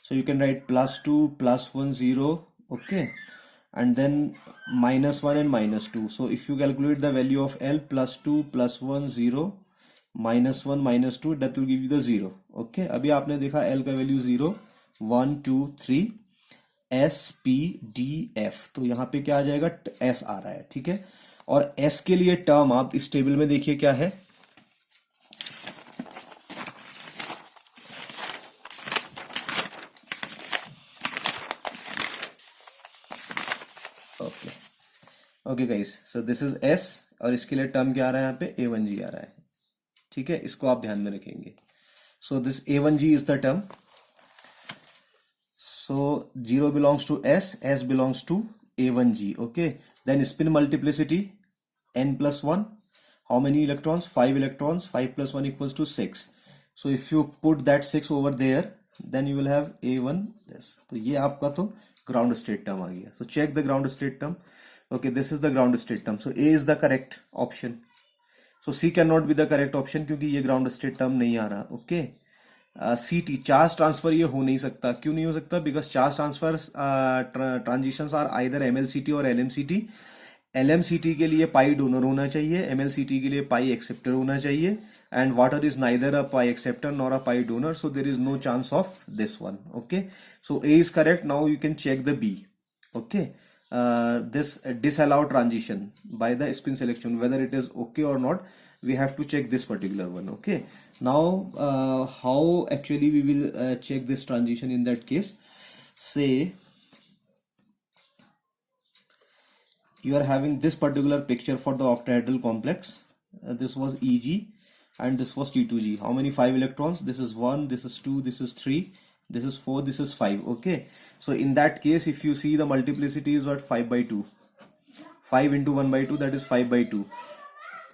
So you can write +2 +1 0, okay, and then -1 and -2. So if you calculate the value of L, +2 +1 0 -1 -2, that will give you the 0. okay, अभी आपने देखा L का value 0 1 2 3 S P D F, तो यहाँ पे क्या आ जाएगा, S आ रहा है. ठीक है, और S के लिए टर्म आप इस टेबल में देखिए क्या है. Okay okay guys, so this is S और इसके लिए टर्म क्या आ रहा है यहाँ पे, A1G आ रहा है. ठीक है, इसको आप ध्यान में रखेंगे. So this A1G is the term. So 0 belongs to S, S belongs to A1G. Okay, then spin multiplicity n plus 1. How many electrons? 5 electrons. 5 plus 1 equals to 6. So if you put that 6 over there, then you will have A1 this. तो ये आपका तो ground state term आ गया. So check the ground state term. Okay, this is the ground state term. So A is the correct option. So C cannot be the correct option क्योंकि ये ground state term नहीं आ रहा. Okay. CT charge transfer ये हो नहीं सकता. क्यों नहीं हो सकता? Because charge transfer transitions are either MLCT और LMCT. LMCT के लिए पाई डोनर होना चाहिए, MLCT के लिए पाई एक्सेप्टर होना चाहिए, and water is neither a pi acceptor nor a pi donor, so there is no chance of this one. Okay, so A is correct. Now you can check the B. Okay, this disallowed transition by the spin selection, whether it is okay or not, we have to check this particular one. Okay, now how actually we will check this transition in that case. Say you are having this particular picture for the octahedral complex. This was EG and this was T2G. How many 5 electrons? This is 1, this is 2, this is 3, this is 4, this is 5. Okay, so in that case, if you see the multiplicity is what, 5 by 2. 5 into 1 by 2, that is 5 by 2.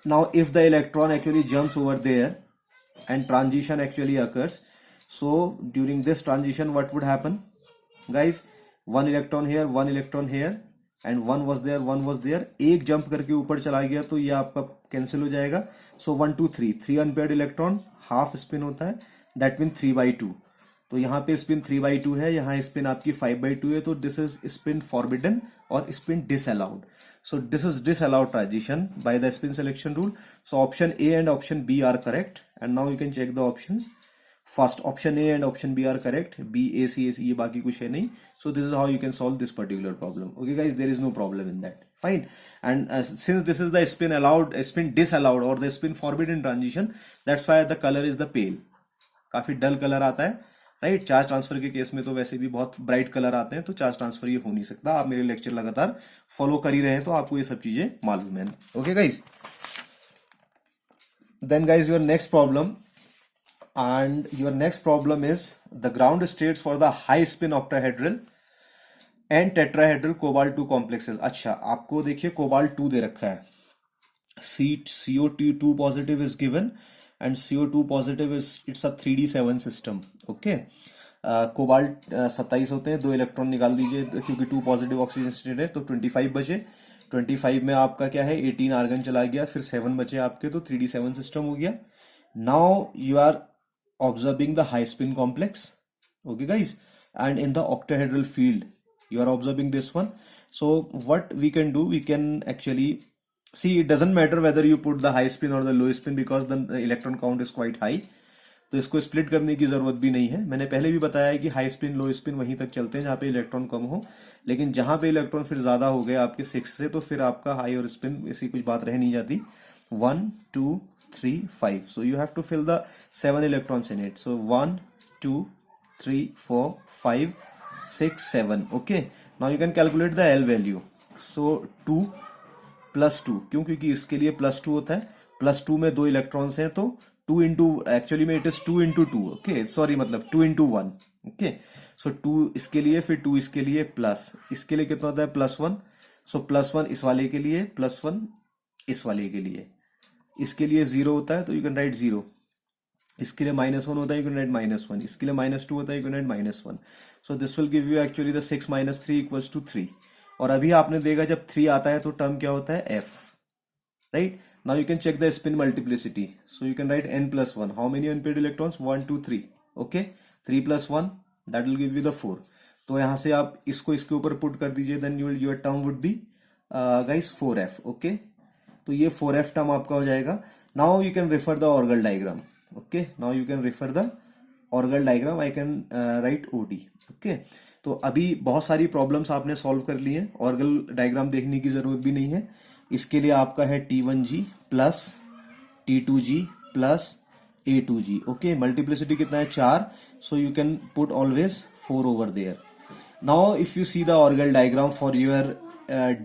Now if the electron actually jumps over there and transition actually occurs, so during this transition what would happen, guys? One electron here, one electron here, and one was there. एक jump करके ऊपर चला गया तो ये आपका cancel हो जाएगा. सो 1 2 3 3 अनपेयर्ड इलेक्ट्रॉन, हाफ स्पिन होता है, दैट मीन 3/2. तो यहाँ पे स्पिन 3/2 है, यहाँ स्पिन आपकी 5/2 है, तो दिस इज स्पिन फॉरबिडन और spin disallowed. So this is disallowed transition by the spin selection rule. So option A and option B are correct. And now you can check the options. First option A and option B are correct. B A C ये बाकी कुछ है नहीं. So this is how you can solve this particular problem. Okay guys, there is no problem in that. Fine. And since this is the spin allowed, spin disallowed और the spin forbidden transition, that's why the colour is the pale. काफी dull colour आता है, right. Charge transfer के case में तो वैसे भी बहुत ब्राइट कलर आते हैं, तो चार्ज ट्रांसफर ये हो नहीं सकता. आप मेरे लेक्चर लगातार फॉलो कर ही रहे हैं तो आपको ये सब चीजें मालूम है. Okay guys, then guys your next problem. And your next problem is the ground states for the high spin octahedral and tetrahedral cobalt 2 complexes. अच्छा, आपको देखिए cobalt 2 दे रखा है. CO2 positive is given and CO2 positive is, it's a 3d7 system. Okay, cobalt 27 होते हैं, 2 electron निकाल दीजिए क्योंकि 2 पॉजिटिव ऑक्सीजन स्टेट है, तो 25 बचे. 25 में आपका क्या है, 18 आर्गन चला गया, फिर 7 बचे आपके, तो 3d7 सिस्टम हो गया. Now you are observing the high spin complex. Okay guys, and in the octahedral field you are observing this one. So what we can do, we can actually see, it doesn't matter whether you put the high spin or the low spin because the electron count is quite high. तो इसको split करने की जरूरत भी नहीं है. मैंने पहले भी बताया है कि हाई स्पिन लो स्पिन वहीं तक चलते हैं जहां पे इलेक्ट्रॉन कम हो, लेकिन जहां पे इलेक्ट्रॉन फिर ज्यादा हो गए आपके 6 से, तो फिर आपका हाई और स्पिन ऐसी कुछ बात रह नहीं जाती. 1 2 3 5, so you have to fill the 7 electrons in it. So 1 2 3 4 5 6 7. Okay, now you can calculate the L value. So 2 plus two, क्यों? क्योंकि इसके लिए प्लस टू होता है, प्लस टू में दो इलेक्ट्रॉन्स हैं, तो टू इंटू, एक्चुअली में it is two into two. Okay, sorry, मतलब two into one. Okay, so to इसके लिए, फिर टू इसके लिए, प्लस इसके लिए कितना होता है? Plus one. So plus one इस वाले के लिए, प्लस वन इस वाले के लिए. इसके लिए जीरो होता है तो यू कैन राइट जीरो. इसके लिए माइनस वन होता है, you can write minus one. इसके लिए माइनस टू होता है, you can write minus one. So this will give you actually the 6 minus 3 equals to 3. और अभी आपने देखा जब 3 आता है तो टर्म क्या होता है? F. Right, now you can check the spin multiplicity. So you can write n plus one. How many unpaired electrons? 1 2 3. Okay, 3 plus one, that will give you the 4. तो यहां से आप इसको इसके ऊपर पुट कर दीजिए, then your term would be guys 4f. Okay, तो ये 4f टर्म आपका हो जाएगा. Now you can refer the Orgel diagram. Okay, now you can refer the Orgel diagram. I can write OD. Okay, तो अभी बहुत सारी प्रॉब्लम्स आपने सॉल्व कर ली हैं, ऑर्गल डायग्राम देखने की जरूरत भी नहीं है. इसके लिए आपका है T1G plus T2G plus A2G. Okay, multiplicity कितना है? 4. So you can put always 4 over there. Now if you see the Orgel diagram for your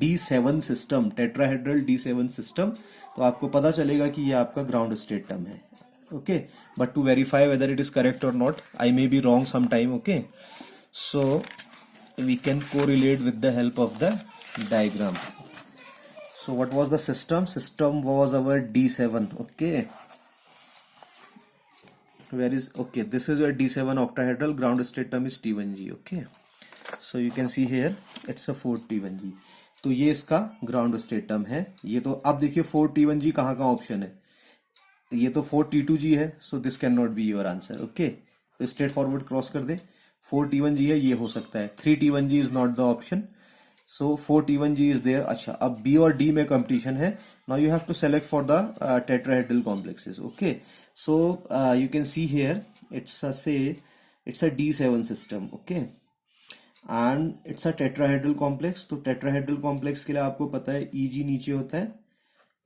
D7 system, tetrahedral D7 system, तो आपको पता चलेगा कि ये आपका ग्राउंड स्टेट टर्म है. Okay, but to verify whether it is correct और not, I may be wrong some time. Okay, so we can correlate with the help of the diagram. So what was the system was our D7. Okay, where is, okay, this is your D7 octahedral, ground state term is T1G. Okay, so you can see here it's a 4 T1G. तो ये इसका ground state term है. ये तो अब देखिए 4 T1G कहाँ का ऑप्शन है? ये तो 4 T2G है, so this can not be your answer. Okay, तो स्ट्रेट फॉरवर्ड क्रॉस कर दे. 4 T1G है, ये हो सकता है. 3 T1G is not the option, so 4 T1G is there. अच्छा, अब B और D में कंपटीशन है. Now you have to select for the tetrahedral complexes. Okay, so you can see here it's a D7 system. Okay, and it's a tetrahedral complex. तो tetrahedral complex के लिए आपको पता है EG नीचे होता है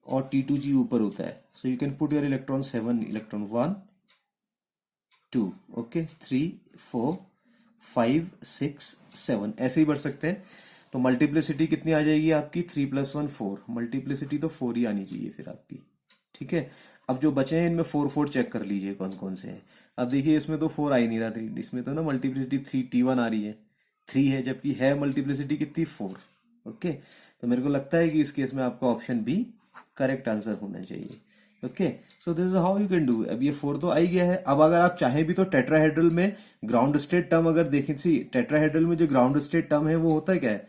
और T2G ऊपर होता है. So you can put your electron 7 electron 1 2. Okay, 3 4 5 6 7, ऐसे ही बढ़ सकते हैं. तो मल्टीप्लिसिटी कितनी आ जाएगी आपकी? 3 प्लस 1 4. मल्टीप्लिसिटी तो 4 ही आनी चाहिए फिर आपकी. ठीक है, अब जो बचे हैं इनमें 4 4 चेक कर लीजिए कौन कौन से हैं. अब देखिए इसमें तो 4 आ ही नहीं रहा. इसमें तो ना मल्टीप्लिसिटी 3 T1 आ रही है, 3 है, जबकि है मल्टीप्लिसिटी कितनी? 4. ओके, तो मेरे को लगता है कि इस केस में आपका ऑप्शन बी करेक्ट आंसर होना चाहिए. Okay, so this is how you can do. अब ये 4 तो आ ही गया है. अब अगर आप चाहें भी तो टेट्राहेड्रल में ग्राउंड स्टेट टर्म अगर देखें, सी टेट्राहेड्रल में जो ग्राउंड स्टेट टर्म है वो होता है क्या है?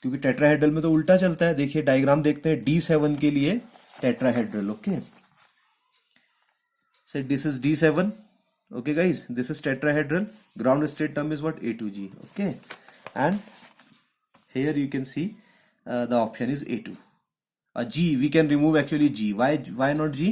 क्योंकि टेट्राहेड्रल में तो उल्टा चलता है. देखिए डायग्राम देखते हैं D7 के लिए tetrahedral. Okay, so this is D7. Okay guys, this is tetrahedral. Ground state term is what? A2G. Okay, and here you can see the option is A2. G we can remove actually G. Why not G?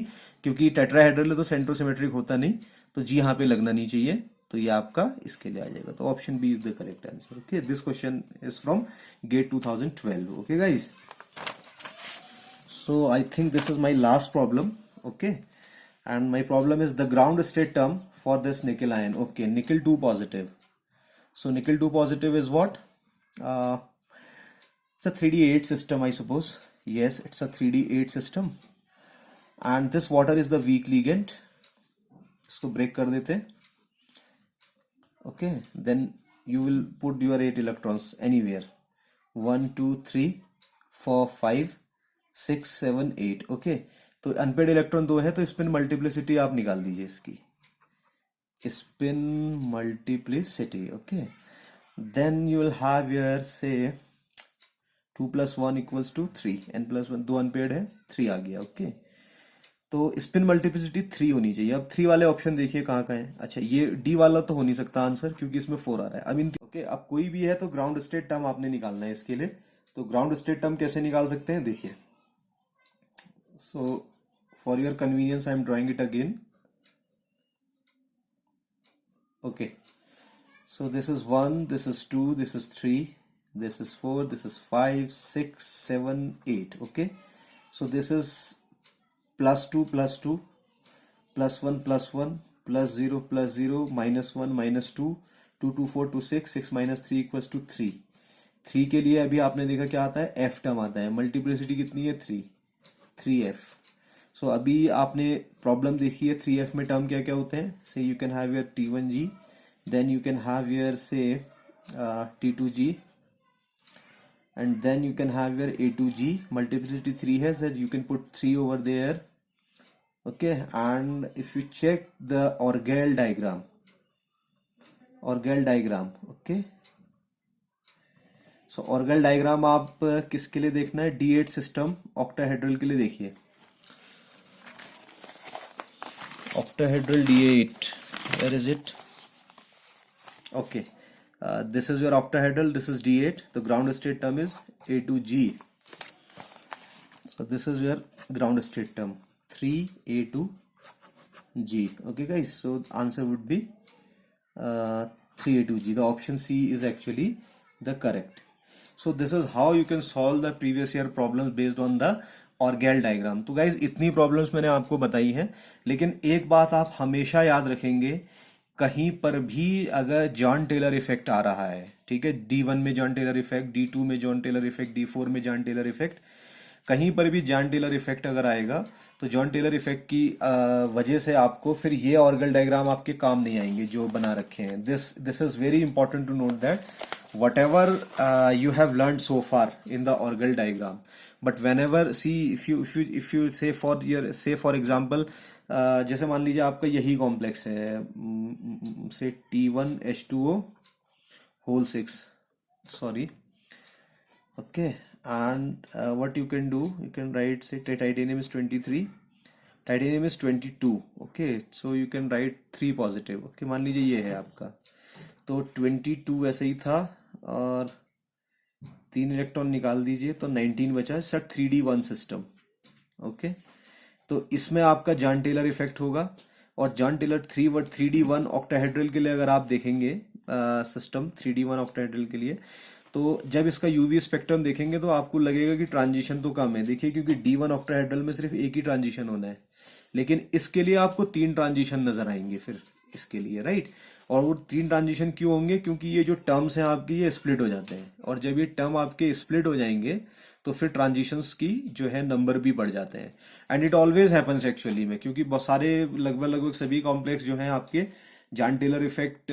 क्योंकि tetrahedral है तो सेंट्रोसिमेट्रिक होता नहीं, तो G यहाँ पे लगना नहीं चाहिए. तो ये आपका इसके लिए आ जाएगा. तो option B is the correct answer. Okay, this question is from GATE 2012. Okay guys, so I think this is my last problem. Okay, and my problem is the ground state term for this nickel ion. Okay, nickel 2 positive. So nickel 2 positive is what? It's a 3D8 system, I suppose. Yes, it's a 3D8 system. And this water is the weak ligand. इसको break कर देते हैं. Okay, then you will put your 8 electrons anywhere. 1 2 3 4 5 6 7 8. Okay, तो unpaired electron 2 है, तो spin multiplicity आप निकाल दीजिए इसकी. Spin multiplicity. Okay, then you will have your say 2 plus 1 equals to 3. n plus 1, 2 unpaired है, 3 आ गया. ओके, तो स्पिन मल्टीप्लिसिटी 3 होनी चाहिए. अब 3 वाले ऑप्शन देखिए कहाँ कहाँ है. अच्छा, ये D वाला तो हो नहीं सकता आंसर क्योंकि इसमें 4 आ रहा है. अब इन ओके, अब कोई भी है तो ग्राउंड स्टेट टर्म आपने निकालना है इसके लिए. तो ग्राउंड स्टेट टर्म कैसे निकाल सकते हैं देखिए. So for your convenience I am drawing it again. Okay, so this is 1, this is 2, this is 3, this is 4, this is 5 6 7 8. Okay, so this is plus 2 plus 2 plus 1 plus 1 plus 0 plus 0 minus 1 minus 2 2 2 4 2 6, 6 minus 3 equals to 3. 3 के लिए अभी आपने देखा क्या आता है, f term आता है. मल्टीप्लिसिटी कितनी है, 3f. सो अभी आपने प्रॉब्लम देखी है, 3f में टर्म क्या क्या होते हैं. Say you can have your t1g, then you can have your say t2g, and then you can have your a2g. Multiplicity 3 has that you can put 3 over there. Okay, and if you check the Orgel diagram, okay, so Orgel diagram आप किसके लिए देखना है, D8 system octahedral के लिए देखिए. Octahedral D8, where is it? Okay, this is your octahedral, this is D8. The ground state term is A2G. So this is your ground state term, 3A2G. Okay guys, so answer would be 3A2G. The option C is actually the correct. So this is how you can solve the previous year problems based on the Orgel diagram. तो guys इतनी problems मैंने आपको बताई हैं, लेकिन एक बात आप हमेशा याद रखेंगे, कहीं पर भी अगर जॉन टेलर इफेक्ट आ रहा है, ठीक है, D1 में जॉन टेलर इफेक्ट, D2 में जॉन टेलर इफेक्ट, D4 में जॉन टेलर इफेक्ट, कहीं पर भी जॉन टेलर इफेक्ट अगर आएगा तो जॉन टेलर इफेक्ट की वजह से आपको फिर ये ऑर्गल डायग्राम आपके काम नहीं आएंगे जो बना रखे हैं. This is very important to note that whatever you have learned so far in the Orgel diagram, but whenever see if you say for example जैसे मान लीजिए आपका यही कॉम्प्लेक्स है, से T1H2O whole 6, sorry, okay, and what you can do, you can write say titanium is 23, titanium is 22, okay, so you can write 3 positive, okay, मान लीजिए ये है आपका, तो 22 ऐसे ही था और 3 इलेक्ट्रॉन निकाल दीजिए तो 19 बचा. सर 3D1 सिस्टम, ओके, तो इसमें आपका जॉन टेलर इफेक्ट होगा. और जॉन टेलर 3D1 ऑक्टाहेड्रल के लिए अगर आप देखेंगे सिस्टम 3D1 ऑक्टाहेड्रल के लिए, तो जब इसका यूवी स्पेक्ट्रम देखेंगे तो आपको लगेगा कि ट्रांजिशन तो कम है. देखिए क्योंकि D1 ऑक्टाहेड्रल में सिर्फ एक ही ट्रांजिशन होना है, लेकिन इसके लिए आपको 3 ट्रांजिशन नजर आएंगे फिर इसके लिए, राइट. और वो 3 ट्रांजिशन क्यों होंगे, क्योंकि ये जो टर्म्स हैं आपकी ये स्प्लिट हो जाते हैं, और जब ये टर्म आपके स्प्लिट हो जाएंगे तो फिर ट्रांजिशंस की जो है नंबर भी बढ़ जाते हैं. And it always happens actually में, क्योंकि बहुत सारे लगभग सभी कॉम्प्लेक्स जो हैं आपके जॉन टेलर इफेक्ट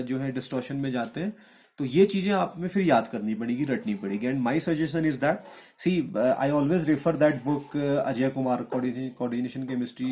जो है डिस्टॉर्शन में जाते हैं. तो ये चीजें आप में फिर याद करनी पड़ेगी, रटनी पड़ेगी. And my suggestion is that see I always refer that book Ajay Kumar, coordination chemistry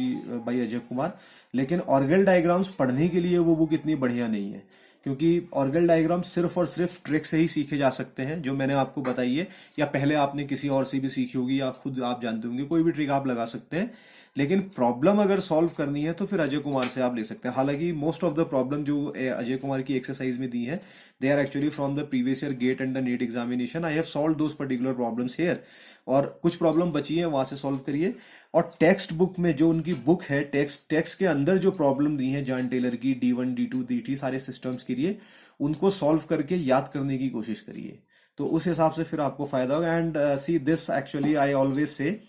by Ajay Kumar. लेकिन ऑर्गल डायग्राम्स पढ़ने के लिए वो बुक इतनी बढ़िया नहीं है, क्योंकि ऑर्गल डायग्राम सिर्फ और सिर्फ ट्रिक से ही सीखे जा सकते हैं जो मैंने आपको बताई है, या पहले आपने किसी और से भी सीखी होगी, या खुद आप जानते होंगे, कोई भी ट्रिक आप लगा सकते हैं. लेकिन प्रॉब्लम अगर सॉल्व करनी है तो फिर अजय कुमार से आप ले सकते हैं. हालांकि मोस्ट ऑफ द प्रॉब्लम जो अजय कुमार की एक्सरसाइज में दी है, they are actually from the previous year GATE and the NEET examination. I have solve those particular problems here, और कुछ प्रॉब्लम बची है वहां से सॉल्व करिए. और टेक्स्ट बुक में जो उनकी बुक है, टेक्स्ट के अंदर जो प्रॉब्लम दी है जॉन टेलर की D1 D2 D3 सारे सिस्टम्स के लिए, उनको सॉल्व करके याद करने की कोशिश करिए, तो उस हिसाब से फिर आपको फायदा होगा. And see this actually I always say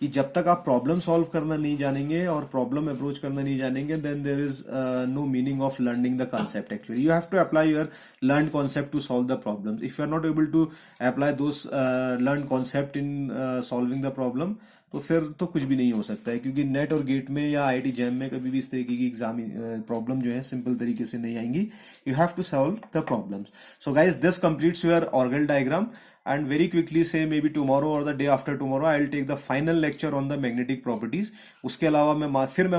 कि जब तक आप प्रॉब्लम सॉल्व करना नहीं जानेंगे और प्रॉब्लम अप्रोच करना नहीं जानेंगे, then there is no meaning of learning the concept. Actually you have to apply your learn concept to solve the problem. If you are not able to apply those learn concept in solving the problem, तो फिर तो कुछ भी नहीं हो सकता है, क्योंकि नेट और गेट में या IIT जैम में कभी भी इस तरीके की एग्जाम प्रॉब्लम जो है सिंपल तरीके से नहीं आएंगी. You have to solve the problems. So guys this completes your Orgel diagram. And very quickly say maybe tomorrow or the day after tomorrow I'll take the final lecture on the magnetic properties. उसके अलावा मैं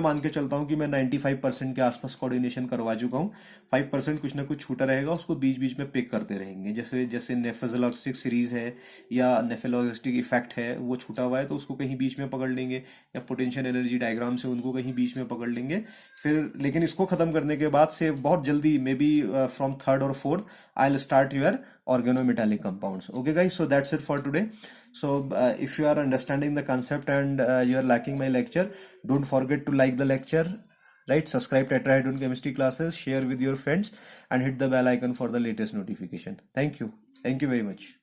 मान के चलता हूँ कि मैं 95% के आसपास कोऑर्डिनेशन करवा चुका हूँ. 5% कुछ ना कुछ छूटा रहेगा, उसको बीच बीच में पिक करते रहेंगे. जैसे नेफेलोस्टिक सीरीज है या नेफेलोस्टिक इफेक्ट है, वो छूटा हुआ है तो उसको कहीं बीच में पकड़ लेंगे, या पोटेंशियल एनर्जी डायग्राम से उनको कहीं बीच में पकड़ लेंगे फिर. लेकिन इसको खत्म करने के बाद से बहुत जल्दी may be from 3rd or 4th I'll start your organometallic compounds. Okay guys, so that's it for today. So if you are understanding the concept and you are liking my lecture, don't forget to like the lecture, right? Subscribe to Tetrahedron Chemistry classes, share with your friends, and hit the bell icon for the latest notification. Thank you very much.